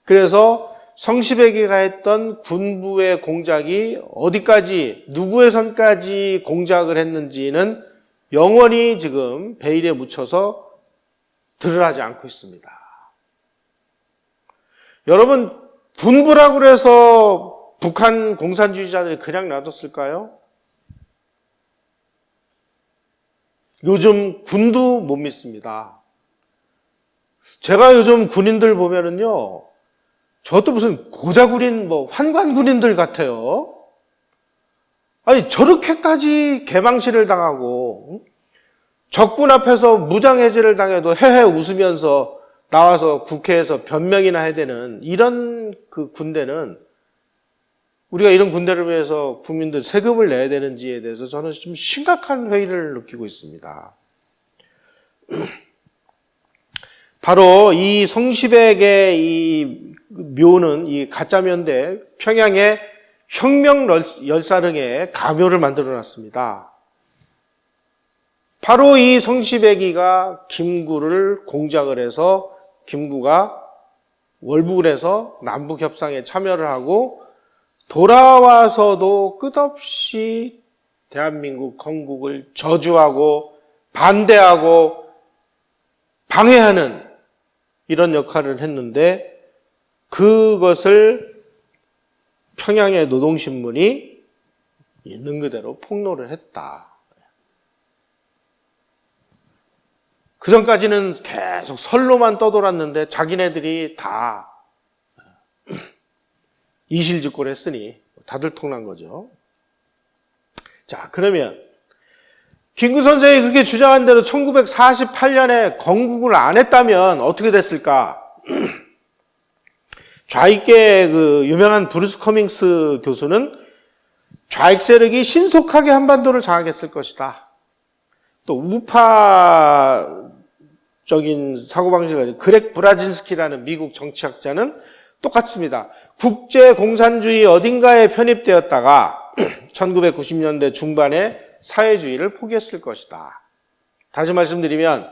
그래서 성시백이가 했던 군부의 공작이 어디까지, 누구의 선까지 공작을 했는지는 영원히 지금 베일에 묻혀서 드러나지 않고 있습니다. 여러분, 군부라고 해서 북한 공산주의자들이 그냥 놔뒀을까요? 요즘 군도 못 믿습니다. 제가 요즘 군인들 보면은요, 저것도 무슨 고자군인, 환관군인들 같아요. 아니, 저렇게까지 개망신을 당하고, 적군 앞에서 무장해제를 당해도 헤헤 웃으면서 나와서 국회에서 변명이나 해야 되는 이런 그 군대는, 우리가 이런 군대를 위해서 국민들 세금을 내야 되는지에 대해서 저는 좀 심각한 회의를 느끼고 있습니다. 바로 이 성시백의 이 묘는, 이 가짜면대 평양의 혁명 열사릉에 가묘를 만들어 놨습니다. 바로 이 성시백이가 김구를 공작을 해서 김구가 월북을 해서 남북협상에 참여를 하고 돌아와서도 끝없이 대한민국 건국을 저주하고 반대하고 방해하는 이런 역할을 했는데, 그것을 평양의 노동신문이 있는 그대로 폭로를 했다. 그 전까지는 계속 설로만 떠돌았는데 자기네들이 다 이실직고를 했으니 다들 통난 거죠. 자, 그러면 김구 선생이 그렇게 주장한 대로 1948년에 건국을 안 했다면 어떻게 됐을까? 좌익계 그 유명한 브루스 커밍스 교수는 좌익 세력이 신속하게 한반도를 장악했을 것이다. 또 우파적인 사고방식을 가진 그렉 브라진스키라는 미국 정치학자는 똑같습니다. 국제공산주의 어딘가에 편입되었다가 1990년대 중반에 사회주의를 포기했을 것이다. 다시 말씀드리면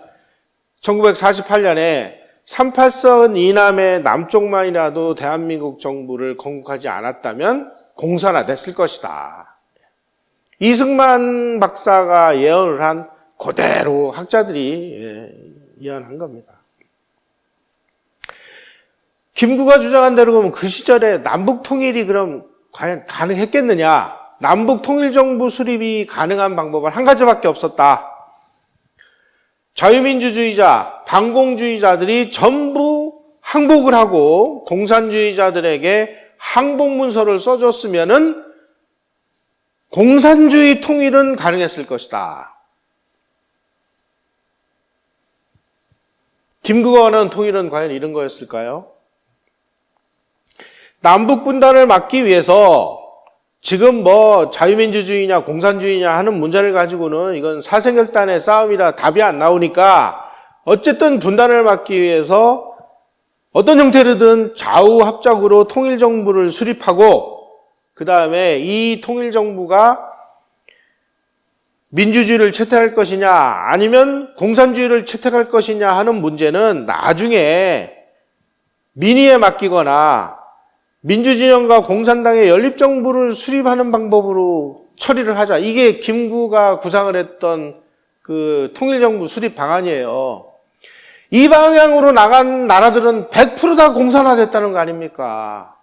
1948년에 38선 이남의 남쪽만이라도 대한민국 정부를 건국하지 않았다면 공산화됐을 것이다. 이승만 박사가 예언을 한 그대로 학자들이 예언한 겁니다. 김구가 주장한 대로 보면 그 시절에 남북 통일이 그럼 과연 가능했겠느냐? 남북 통일정부 수립이 가능한 방법은 한 가지밖에 없었다. 자유민주주의자, 반공주의자들이 전부 항복을 하고 공산주의자들에게 항복문서를 써줬으면은 공산주의 통일은 가능했을 것이다. 김구가 원하는 통일은 과연 이런 거였을까요? 남북 분단을 막기 위해서 지금 자유민주주의냐 공산주의냐 하는 문제를 가지고는 이건 사생결단의 싸움이라 답이 안 나오니까 어쨌든 분단을 막기 위해서 어떤 형태로든 좌우합작으로 통일정부를 수립하고 그 다음에 이 통일정부가 민주주의를 채택할 것이냐 아니면 공산주의를 채택할 것이냐 하는 문제는 나중에 민의에 맡기거나 민주진영과 공산당의 연립정부를 수립하는 방법으로 처리를 하자. 이게 김구가 구상을 했던 그 통일정부 수립 방안이에요. 이 방향으로 나간 나라들은 100% 다 공산화됐다는 거 아닙니까?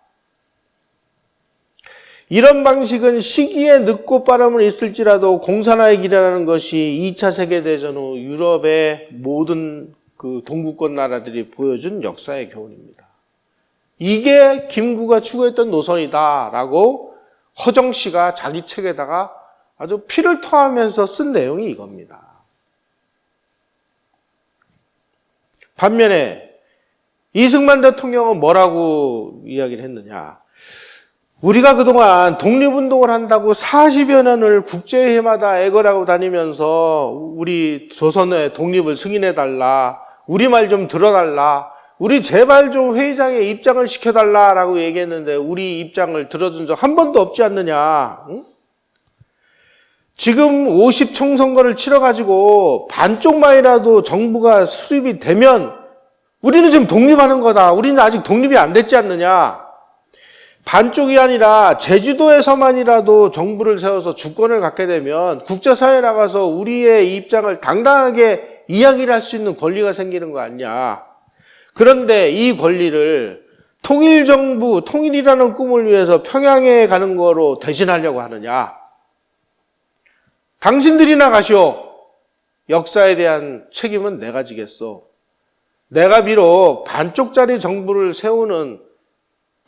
이런 방식은 시기에 늦고 빠름은 있을지라도 공산화의 길이라는 것이 2차 세계대전 후 유럽의 모든 그 동구권 나라들이 보여준 역사의 교훈입니다. 이게 김구가 추구했던 노선이다라고 허정 씨가 자기 책에다가 아주 피를 토하면서 쓴 내용이 이겁니다. 반면에 이승만 대통령은 뭐라고 이야기를 했느냐? 우리가 그동안 독립운동을 한다고 40여 년을 국제회의마다 애걸하고 다니면서 우리 조선의 독립을 승인해달라, 우리 말 좀 들어달라, 우리 제발 좀 회의장에 입장을 시켜달라라고 얘기했는데 우리 입장을 들어준 적 한 번도 없지 않느냐. 응? 지금 50총선거를 치러가지고 반쪽만이라도 정부가 수립이 되면 우리는 지금 독립하는 거다. 우리는 아직 독립이 안 됐지 않느냐. 반쪽이 아니라 제주도에서만이라도 정부를 세워서 주권을 갖게 되면 국제사회에 나가서 우리의 입장을 당당하게 이야기를 할 수 있는 권리가 생기는 거 아니냐. 그런데 이 권리를 통일정부, 통일이라는 꿈을 위해서 평양에 가는 거로 대신하려고 하느냐. 당신들이나 가시오. 역사에 대한 책임은 내가 지겠소. 내가 비록 반쪽짜리 정부를 세우는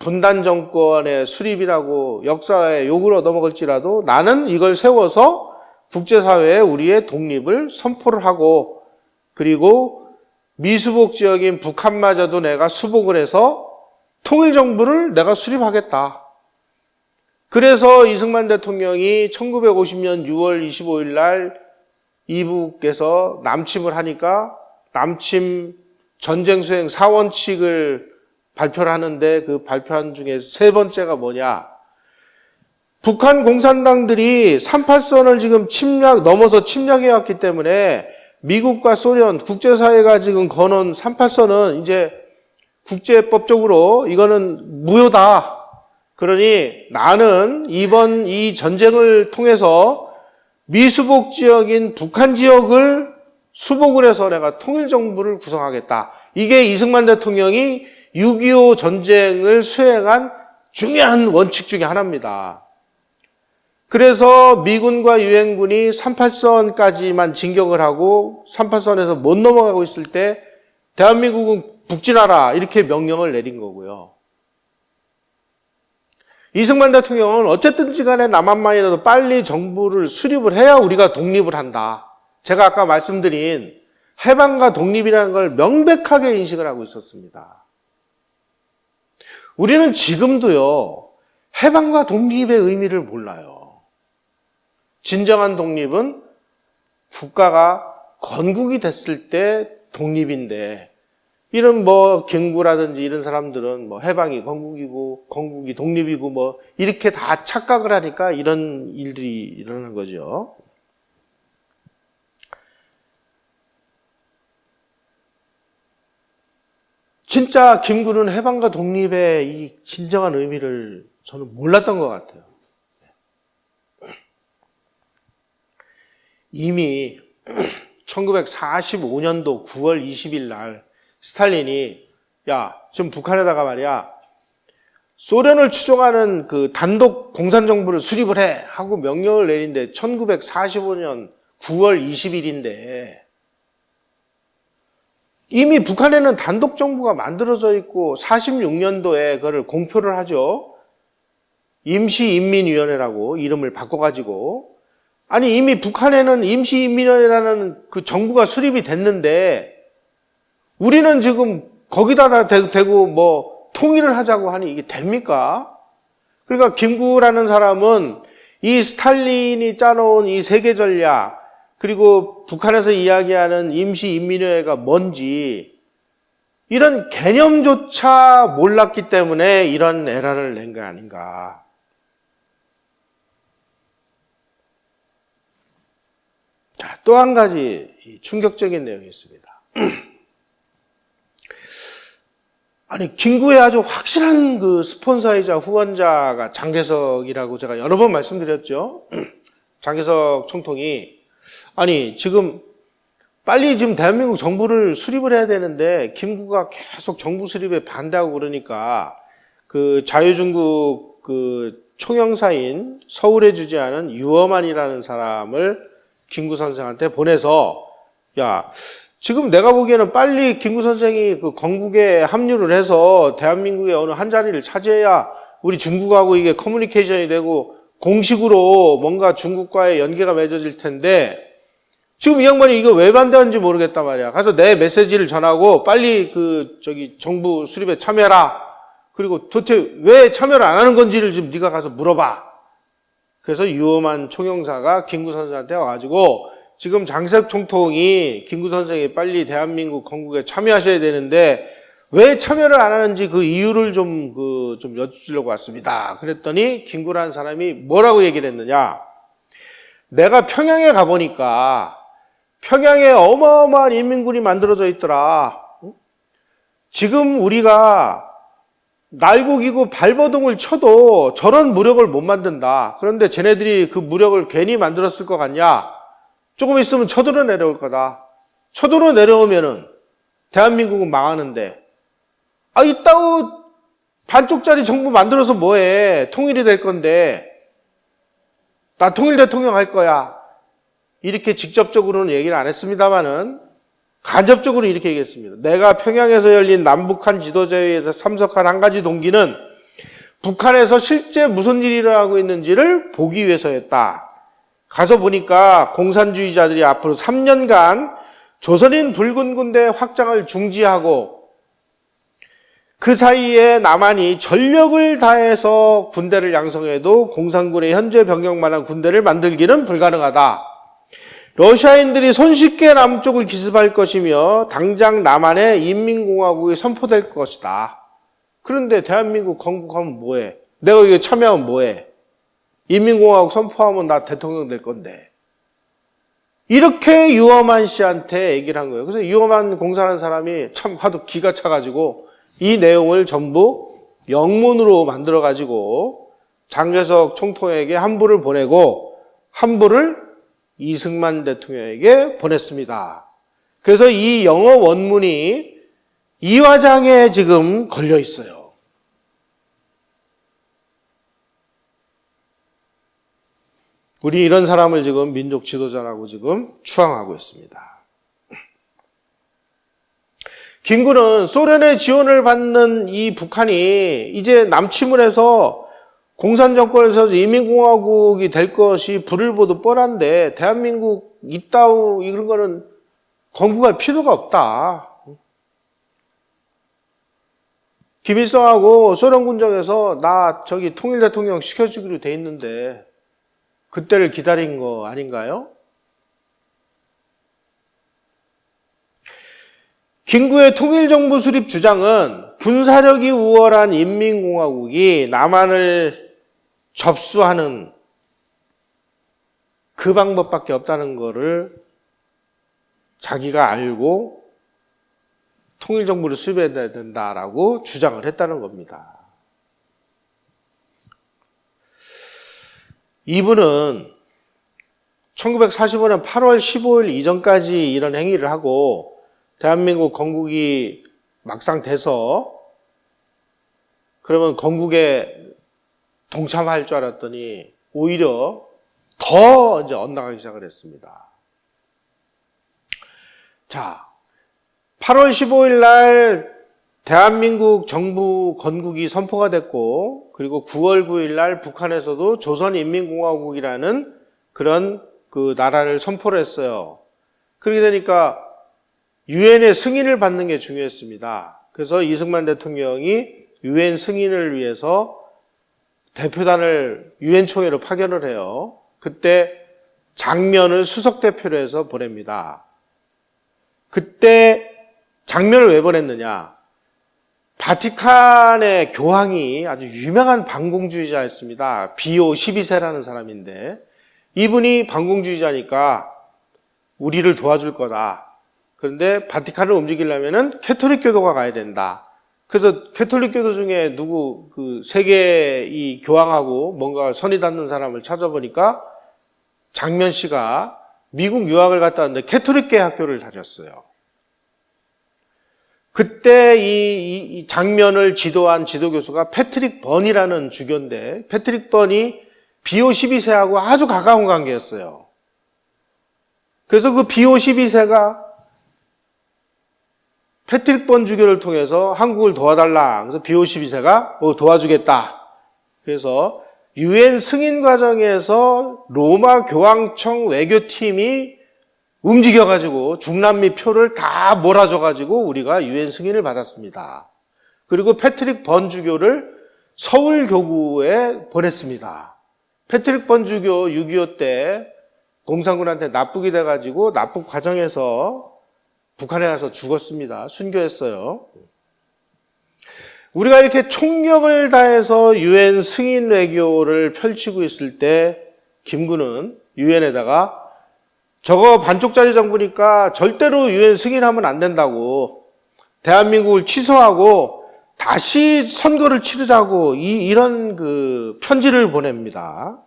분단 정권의 수립이라고 역사의 욕을 얻어먹을지라도 나는 이걸 세워서 국제사회에 우리의 독립을 선포를 하고 그리고 미수복 지역인 북한마저도 내가 수복을 해서 통일정부를 내가 수립하겠다. 그래서 이승만 대통령이 1950년 6월 25일 날 이북에서 남침을 하니까 남침 전쟁 수행 4원칙을 발표를 하는데 그 발표한 중에 세 번째가 뭐냐? 북한 공산당들이 38선을 지금 넘어서 침략해왔기 때문에 미국과 소련, 국제사회가 지금 거놓은 38선은 이제 국제법적으로 이거는 무효다. 그러니 나는 이번 이 전쟁을 통해서 미수복 지역인 북한 지역을 수복을 해서 내가 통일정부를 구성하겠다. 이게 이승만 대통령이 6.25 전쟁을 수행한 중요한 원칙 중에 하나입니다. 그래서 미군과 유엔군이 38선까지만 진격을 하고 38선에서 못 넘어가고 있을 때 대한민국은 북진하라 이렇게 명령을 내린 거고요. 이승만 대통령은 어쨌든지 간에 남한만이라도 빨리 정부를 수립을 해야 우리가 독립을 한다. 제가 아까 말씀드린 해방과 독립이라는 걸 명백하게 인식을 하고 있었습니다. 우리는 지금도요, 해방과 독립의 의미를 몰라요. 진정한 독립은 국가가 건국이 됐을 때 독립인데, 이런 김구라든지 이런 사람들은 해방이 건국이고, 건국이 독립이고 이렇게 다 착각을 하니까 이런 일들이 일어나는 거죠. 진짜 김구는 해방과 독립의 이 진정한 의미를 저는 몰랐던 것 같아요. 이미 1945년도 9월 20일 날 스탈린이 지금 북한에다가 말이야 소련을 추종하는 그 단독 공산정부를 수립을 해 하고 명령을 내린데 1945년 9월 20일인데 이미 북한에는 단독 정부가 만들어져 있고 46년도에 그거를 공표를 하죠. 임시인민위원회라고 이름을 바꿔가지고 아니 이미 북한에는 임시인민위원회라는 그 정부가 수립이 됐는데 우리는 지금 거기다 대고 통일을 하자고 하니 이게 됩니까? 그러니까 김구라는 사람은 이 스탈린이 짜놓은 이 세계 전략 그리고 북한에서 이야기하는 임시인민회가 뭔지 이런 개념조차 몰랐기 때문에 이런 에러를 낸 거 아닌가. 자, 또 한 가지 충격적인 내용이 있습니다. 아니, 김구의 아주 확실한 그 스폰서이자 후원자가 장개석이라고 제가 여러 번 말씀드렸죠. 장개석 총통이 아니 지금 빨리 지금 대한민국 정부를 수립을 해야 되는데 김구가 계속 정부 수립에 반대하고 그러니까 그 자유중국 그 총영사인 서울에 주재하는 유어만이라는 사람을 김구 선생한테 보내서 지금 내가 보기에는 빨리 김구 선생이 그 건국에 합류를 해서 대한민국의 어느 한 자리를 차지해야 우리 중국하고 이게 커뮤니케이션이 되고 공식으로 뭔가 중국과의 연계가 맺어질 텐데 지금 이 양반이 이거 왜 반대하는지 모르겠단 말이야. 가서 내 메시지를 전하고 빨리 정부 수립에 참여해라. 그리고 도대체 왜 참여를 안 하는 건지를 좀 네가 가서 물어봐. 그래서 유엄한 총영사가 김구 선생한테 와가지고 지금 장개석 총통이 김구 선생이 빨리 대한민국 건국에 참여하셔야 되는데 왜 참여를 안 하는지 그 이유를 좀 여쭈려고 왔습니다. 그랬더니 김구라는 사람이 뭐라고 얘기를 했느냐. 내가 평양에 가보니까 평양에 어마어마한 인민군이 만들어져 있더라. 지금 우리가 날고기고 발버둥을 쳐도 저런 무력을 못 만든다. 그런데 쟤네들이 그 무력을 괜히 만들었을 것 같냐? 조금 있으면 쳐들어 내려올 거다. 쳐들어 내려오면은 대한민국은 망하는데 이따구 반쪽짜리 정부 만들어서 뭐해. 통일이 될 건데 나 통일 대통령 할 거야. 이렇게 직접적으로는 얘기를 안 했습니다만은 간접적으로 이렇게 얘기했습니다. 내가 평양에서 열린 남북한 지도자회의에서 참석한 한 가지 동기는 북한에서 실제 무슨 일이 일어나고 있는지를 보기 위해서였다. 가서 보니까 공산주의자들이 앞으로 3년간 조선인 붉은 군대 확장을 중지하고 그 사이에 남한이 전력을 다해서 군대를 양성해도 공산군의 현재 병력만한 군대를 만들기는 불가능하다. 러시아인들이 손쉽게 남쪽을 기습할 것이며 당장 남한의 인민공화국이 선포될 것이다. 그런데 대한민국 건국하면 뭐해? 내가 이거 참여하면 뭐해? 인민공화국 선포하면 나 대통령 될 건데. 이렇게 유엄한 씨한테 얘기를 한 거예요. 그래서 유엄한 공사하는 사람이 참 하도 기가 차가지고 이 내용을 전부 영문으로 만들어가지고 장개석 총통에게 한부를 보내고 한부를 이승만 대통령에게 보냈습니다. 그래서 이 영어 원문이 이화장에 지금 걸려 있어요. 우리 이런 사람을 지금 민족 지도자라고 지금 추앙하고 있습니다. 김구는 소련의 지원을 받는 이 북한이 이제 남침을 해서 공산정권에서 인민공화국이 될 것이 불을 보듯 뻔한데 대한민국 이따우 이런 거는 건국할 필요가 없다. 김일성하고 소련 군정에서 나 저기 통일 대통령 시켜주기로 돼 있는데 그때를 기다린 거 아닌가요? 김구의 통일정부 수립 주장은 군사력이 우월한 인민공화국이 남한을 접수하는 그 방법밖에 없다는 것을 자기가 알고 통일정부를 수립해야 된다라고 주장을 했다는 겁니다. 이분은 1945년 8월 15일 이전까지 이런 행위를 하고 대한민국 건국이 막상 돼서 그러면 건국에 동참할 줄 알았더니 오히려 더 이제 엇나가기 시작을 했습니다. 자, 8월 15일 날 대한민국 정부 건국이 선포가 됐고 그리고 9월 9일 날 북한에서도 조선인민공화국이라는 그런 그 나라를 선포를 했어요. 그렇게 되니까 유엔의 승인을 받는 게 중요했습니다. 그래서 이승만 대통령이 유엔 승인을 위해서 대표단을 유엔 총회로 파견을 해요. 그때 장면을 수석 대표로 해서 보냅니다. 그때 장면을 왜 보냈느냐? 바티칸의 교황이 아주 유명한 반공주의자였습니다. 비오 12세라는 사람인데 이분이 반공주의자니까 우리를 도와줄 거다. 그런데 바티칸을 움직이려면은 캐톨릭교도가 가야 된다. 그래서 캐톨릭교도 중에 누구 그 세계 이 교황하고 뭔가 선이 닿는 사람을 찾아보니까 장면 씨가 미국 유학을 갔다 왔는데 캐톨릭계 학교를 다녔어요. 그때 이 장면을 지도한 지도교수가 패트릭 번이라는 주교인데 패트릭 번이 비오 12세하고 아주 가까운 관계였어요. 그래서 그 비오 12세가 패트릭 번 주교를 통해서 한국을 도와달라. 그래서 비오 12세가 도와주겠다. 그래서 유엔 승인 과정에서 로마 교황청 외교팀이 움직여가지고 중남미 표를 다 몰아줘가지고 우리가 유엔 승인을 받았습니다. 그리고 패트릭 번 주교를 서울 교구에 보냈습니다. 패트릭 번 주교 6.25 때 공산군한테 납북이 돼가지고 납북 과정에서 북한에 가서 죽었습니다. 순교했어요. 우리가 이렇게 총력을 다해서 유엔 승인 외교를 펼치고 있을 때 김구는 유엔에다가 저거 반쪽짜리 정부니까 절대로 유엔 승인하면 안 된다고 대한민국을 취소하고 다시 선거를 치르자고 이런 그 편지를 보냅니다.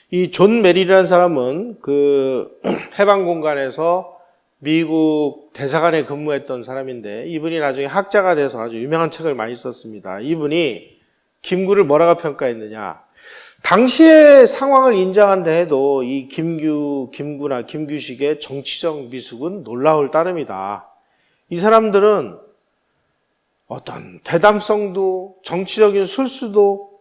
이 존 메리라는 사람은 그 해방공간에서 미국 대사관에 근무했던 사람인데 이분이 나중에 학자가 돼서 아주 유명한 책을 많이 썼습니다. 이분이 김구를 뭐라고 평가했느냐. 당시의 상황을 인정한다 해도 이 김구나 김규식의 정치적 미숙은 놀라울 따름이다. 이 사람들은 어떤 대담성도 정치적인 술수도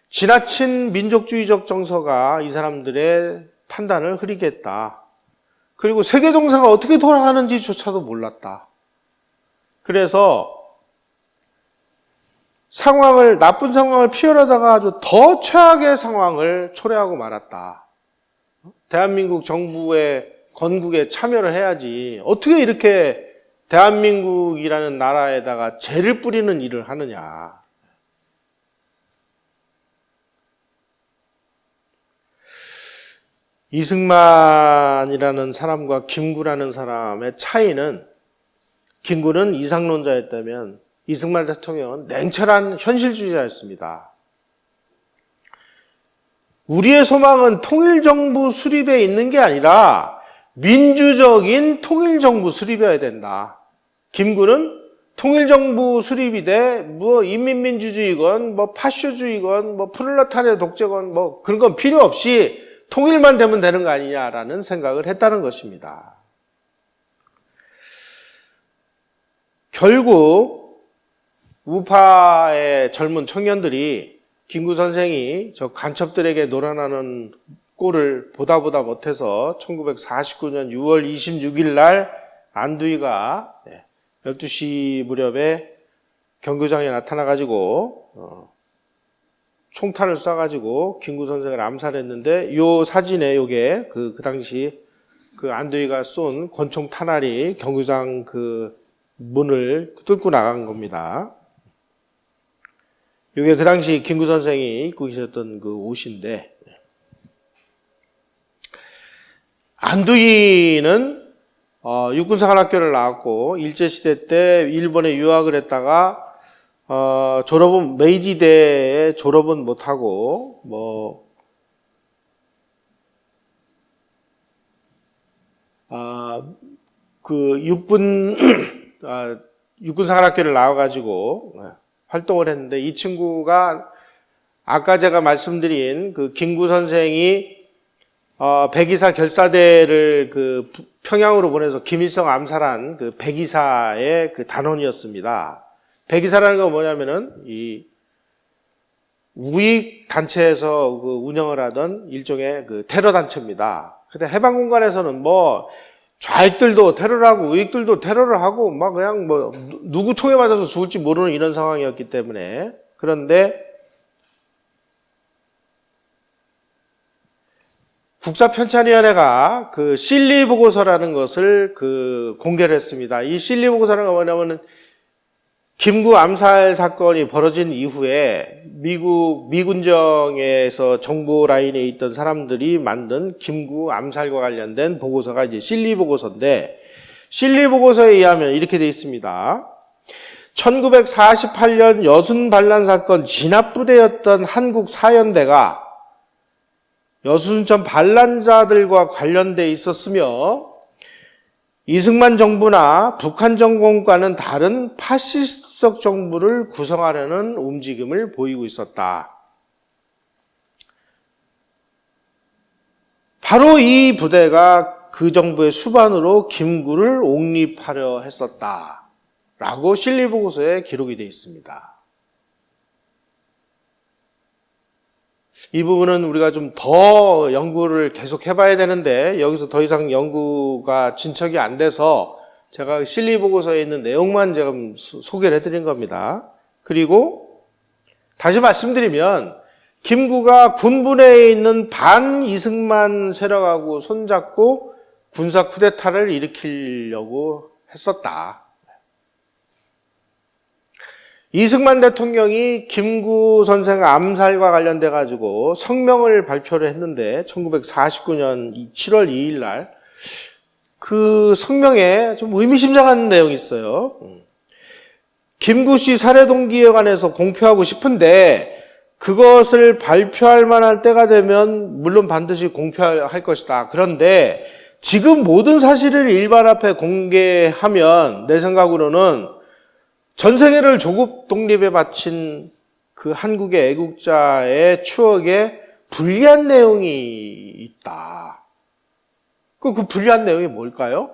지나친 민족주의적 정서가 이 사람들의 판단을 흐리게 했다. 그리고 세계 정세가 어떻게 돌아가는지조차도 몰랐다. 그래서 나쁜 상황을 피하려다가 아주 더 최악의 상황을 초래하고 말았다. 대한민국 정부의 건국에 참여를 해야지 어떻게 이렇게 대한민국이라는 나라에다가 죄를 뿌리는 일을 하느냐. 이승만이라는 사람과 김구라는 사람의 차이는, 김구는 이상론자였다면 이승만 대통령은 냉철한 현실주의자였습니다. 우리의 소망은 통일정부 수립에 있는 게 아니라 민주적인 통일정부 수립이어야 된다. 김구는 통일정부 수립이 돼 인민민주주의건 파쇼주의건 프롤레타리아 독재건 그런 건 필요 없이 통일만 되면 되는 거 아니냐라는 생각을 했다는 것입니다. 결국 우파의 젊은 청년들이 김구 선생이 저 간첩들에게 놀아나는 꼴을 보다 못해서 1949년 6월 26일 날 안두희가 12시 무렵에 경교장에 나타나가지고 총탄을 쏴가지고 김구 선생을 암살했는데, 요 사진에 요게 그 당시 그 안두희가 쏜 권총 탄알이 경교장 그 문을 뚫고 나간 겁니다. 이게 그 당시 김구 선생이 입고 계셨던 그 옷인데, 안두희는 육군사관학교를 나왔고 일제시대 때 일본에 유학을 했다가 졸업은 메이지대에 졸업은 못하고 육군사관학교를 나와가지고 활동을 했는데, 이 친구가 아까 제가 말씀드린 그 김구 선생이 백이사 결사대를 그 평양으로 보내서 김일성 암살한 그 백이사의 그 단원이었습니다. 백이사라는 건 뭐냐면은 이 우익 단체에서 그 운영을 하던 일종의 그 테러 단체입니다. 근데 해방 공간에서는 좌익들도 테러를 하고 우익들도 테러를 하고 그냥 누구 총에 맞아서 죽을지 모르는 이런 상황이었기 때문에. 그런데 국사편찬위원회가 그 실리 보고서라는 것을 공개를 했습니다. 이 실리 보고서는 뭐냐면은 김구 암살 사건이 벌어진 이후에 미군정에서 정보 라인에 있던 사람들이 만든 김구 암살과 관련된 보고서가 이제 실리 보고서인데, 실리 보고서에 의하면 이렇게 되어 있습니다. 1948년 여순 반란 사건 진압부대였던 한국 사연대가 여순천 반란자들과 관련돼 있었으며, 이승만 정부나 북한 정권과는 다른 파시스트적 정부를 구성하려는 움직임을 보이고 있었다. 바로 이 부대가 그 정부의 수반으로 김구를 옹립하려 했었다라고 실리보고서에 기록이 되어 있습니다. 이 부분은 우리가 좀 더 연구를 계속 해봐야 되는데, 여기서 더 이상 연구가 진척이 안 돼서 제가 실리 보고서에 있는 내용만 지금 소개를 해드린 겁니다. 그리고 다시 말씀드리면, 김구가 군부내에 있는 반 이승만 세력하고 손잡고 군사 쿠데타를 일으키려고 했었다. 이승만 대통령이 김구 선생 암살과 관련돼 가지고 성명을 발표를 했는데, 1949년 7월 2일 날 그 성명에 좀 의미심장한 내용이 있어요. 김구 씨 살해 동기에 관해서 공표하고 싶은데 그것을 발표할 만한 때가 되면 물론 반드시 공표할 것이다. 그런데 지금 모든 사실을 일반 앞에 공개하면 내 생각으로는 전 세계를 조국 독립에 바친 그 한국의 애국자의 추억에 불리한 내용이 있다. 그 불리한 내용이 뭘까요?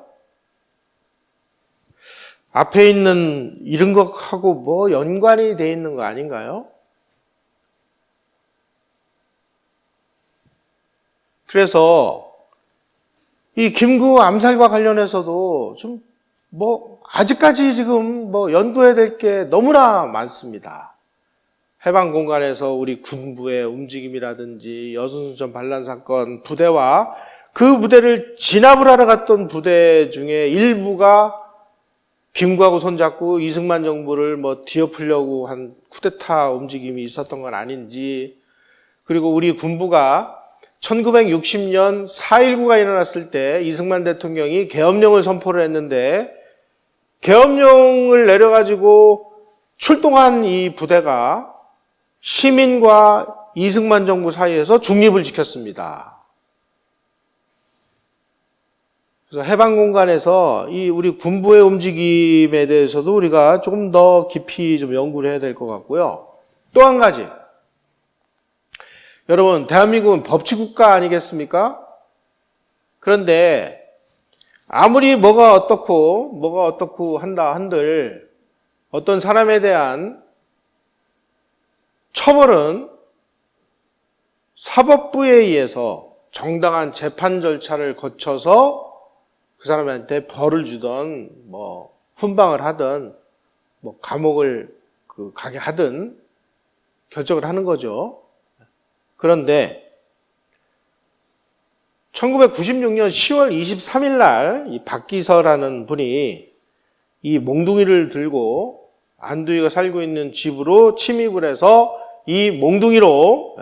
앞에 있는 이런 것하고 뭐 연관이 돼 있는 거 아닌가요? 그래서 이 김구 암살과 관련해서도 좀 뭐 아직까지 지금 뭐 연구해야 될 게 너무나 많습니다. 해방 공간에서 우리 군부의 움직임이라든지 여순선 반란 사건 부대와 그 부대를 진압을 하러 갔던 부대 중에 일부가 김구하고 손잡고 이승만 정부를 뭐 뒤엎으려고 한 쿠데타 움직임이 있었던 건 아닌지, 그리고 우리 군부가 1960년 4.19가 일어났을 때 이승만 대통령이 계엄령을 선포를 했는데 계엄령을 내려가지고 출동한 이 부대가 시민과 이승만 정부 사이에서 중립을 지켰습니다. 그래서 해방 공간에서 이 우리 군부의 움직임에 대해서도 우리가 조금 더 깊이 좀 연구를 해야 될 것 같고요. 또 한 가지. 여러분, 대한민국은 법치국가 아니겠습니까? 그런데 아무리 뭐가 어떻고 한다 한들 어떤 사람에 대한 처벌은 사법부에 의해서 정당한 재판 절차를 거쳐서 그 사람한테 벌을 주던 뭐 훈방을 하든 뭐 감옥을 가게 하든 결정을 하는 거죠. 그런데 1996년 10월 23일 날 이 박기서라는 분이 이 몽둥이를 들고 안두희가 살고 있는 집으로 침입을 해서 이 몽둥이로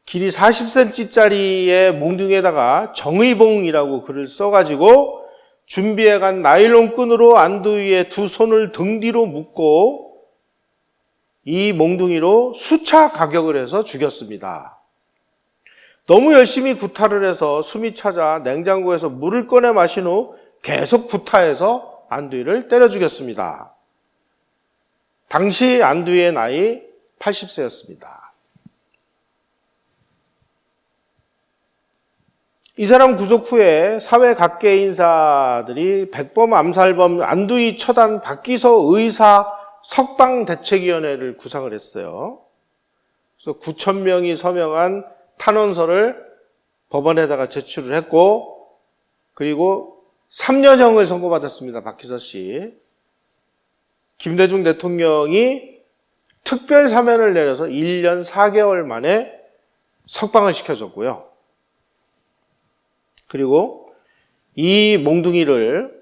길이 40cm짜리의 몽둥이에다가 정의봉이라고 글을 써가지고 준비해간 나일론 끈으로 안두희의 두 손을 등 뒤로 묶고 이 몽둥이로 수차 가격을 해서 죽였습니다. 너무 열심히 구타를 해서 숨이 차자 냉장고에서 물을 꺼내 마신 후 계속 구타해서 안두희를 때려 죽였습니다. 당시 안두희의 나이 80세였습니다. 이 사람 구속 후에 사회 각계 인사들이 백범 암살범 안두희 처단 박기서 의사 석방대책위원회를 구성을 했어요. 그래서 9,000명이 서명한 탄원서를 법원에다가 제출을 했고, 그리고 3년형을 선고받았습니다. 박기서 씨. 김대중 대통령이 특별 사면을 내려서 1년 4개월 만에 석방을 시켜줬고요. 그리고 이 몽둥이를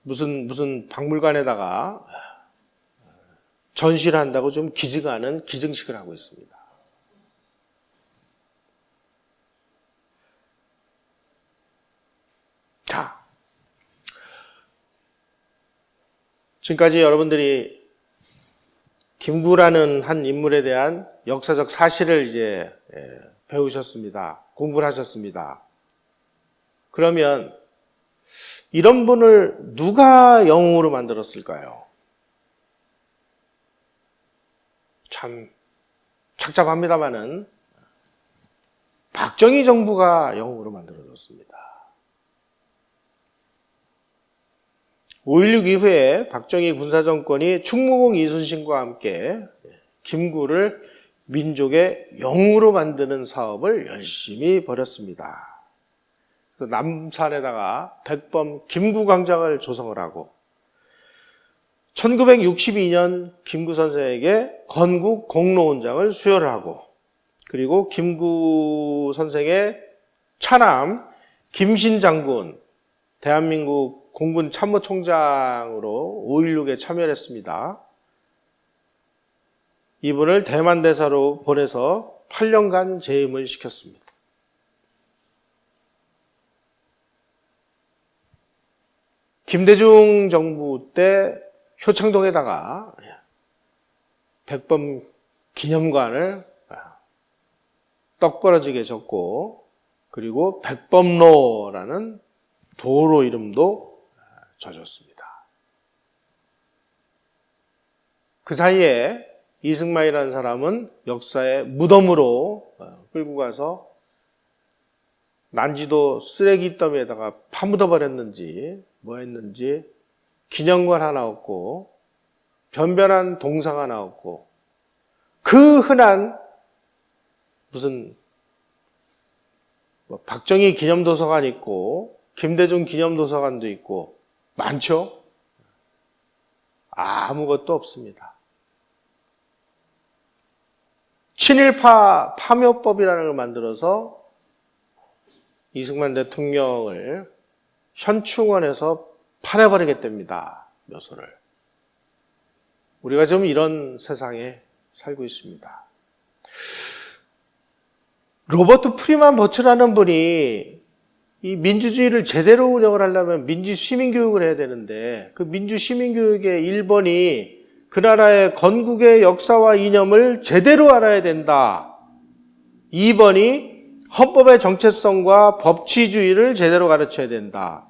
무슨 박물관에다가 전시를 한다고 좀 기지가 않은 기증식을 하고 있습니다. 자, 지금까지 여러분들이 김구라는 한 인물에 대한 역사적 사실을 이제 배우셨습니다. 공부를 하셨습니다. 그러면 이런 분을 누가 영웅으로 만들었을까요? 참 착잡합니다마는 박정희 정부가 영웅으로 만들어졌습니다. 5.16 이후에 박정희 군사정권이 충무공 이순신과 함께 김구를 민족의 영웅으로 만드는 사업을 열심히 벌였습니다. 남산에다가 백범 김구광장을 조성을 하고 1962년 김구 선생에게 건국 공로훈장을 수여를 하고, 그리고 김구 선생의 차남 김신 장군 대한민국 공군 참모총장으로 5.16에 참여를 했습니다. 이분을 대만 대사로 보내서 8년간 재임을 시켰습니다. 김대중 정부 때 효창동에다가 백범 기념관을 떡 벌어지게 졌고, 그리고 백범로라는 도로 이름도 져줬습니다. 그 사이에 이승만이라는 사람은 역사의 무덤으로 끌고 가서 난지도 쓰레기 더미에다가 파묻어 버렸는지 뭐 했는지 기념관 하나 없고 변변한 동상 하나 없고 그 흔한 무슨 뭐 박정희 기념도서관 있고 김대중 기념도서관도 있고 많죠? 아무것도 없습니다. 친일파 파묘법이라는 걸 만들어서 이승만 대통령을 현충원에서 팔아버리겠답니다. 묘소를. 우리가 지금 이런 세상에 살고 있습니다. 로버트 프리만 버츠라는 분이 이 민주주의를 제대로 운영을 하려면 민주 시민교육을 해야 되는데 그 민주 시민교육의 1번이 그 나라의 건국의 역사와 이념을 제대로 알아야 된다. 2번이 헌법의 정체성과 법치주의를 제대로 가르쳐야 된다.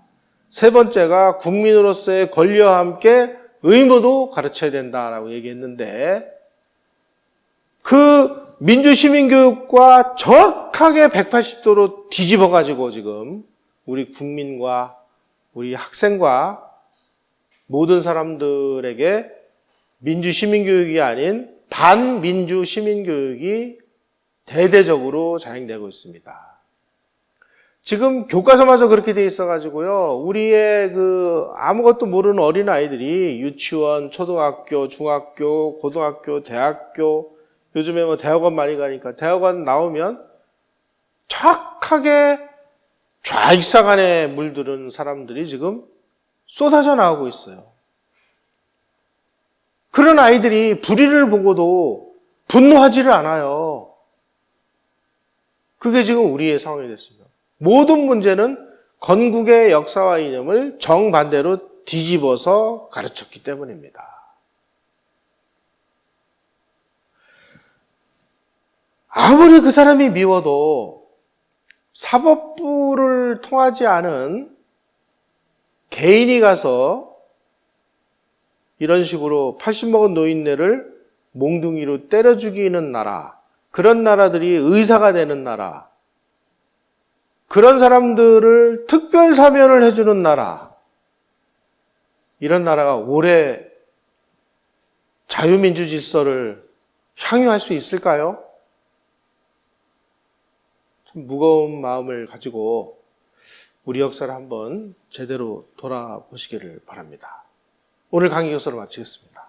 세 번째가 국민으로서의 권리와 함께 의무도 가르쳐야 된다라고 얘기했는데 그 민주시민교육과 정확하게 180도로 뒤집어가지고 지금 우리 국민과 우리 학생과 모든 사람들에게 민주시민교육이 아닌 반민주시민교육이 대대적으로 자행되고 있습니다. 지금 교과서마저 그렇게 돼 있어가지고요. 우리의 아무것도 모르는 어린 아이들이 유치원, 초등학교, 중학교, 고등학교, 대학교, 요즘에 뭐 대학원 많이 가니까 대학원 나오면 정확하게 좌익사간에 물들은 사람들이 지금 쏟아져 나오고 있어요. 그런 아이들이 불의를 보고도 분노하지를 않아요. 그게 지금 우리의 상황이 됐습니다. 모든 문제는 건국의 역사와 이념을 정반대로 뒤집어서 가르쳤기 때문입니다. 아무리 그 사람이 미워도 사법부를 통하지 않은 개인이 가서 이런 식으로 80 먹은 노인네를 몽둥이로 때려 죽이는 나라, 그런 나라들이 의사가 되는 나라, 그런 사람들을 특별 사면을 해주는 나라, 이런 나라가 오래 자유민주 질서를 향유할 수 있을까요? 참 무거운 마음을 가지고 우리 역사를 한번 제대로 돌아보시기를 바랍니다. 오늘 강의 교수를 마치겠습니다.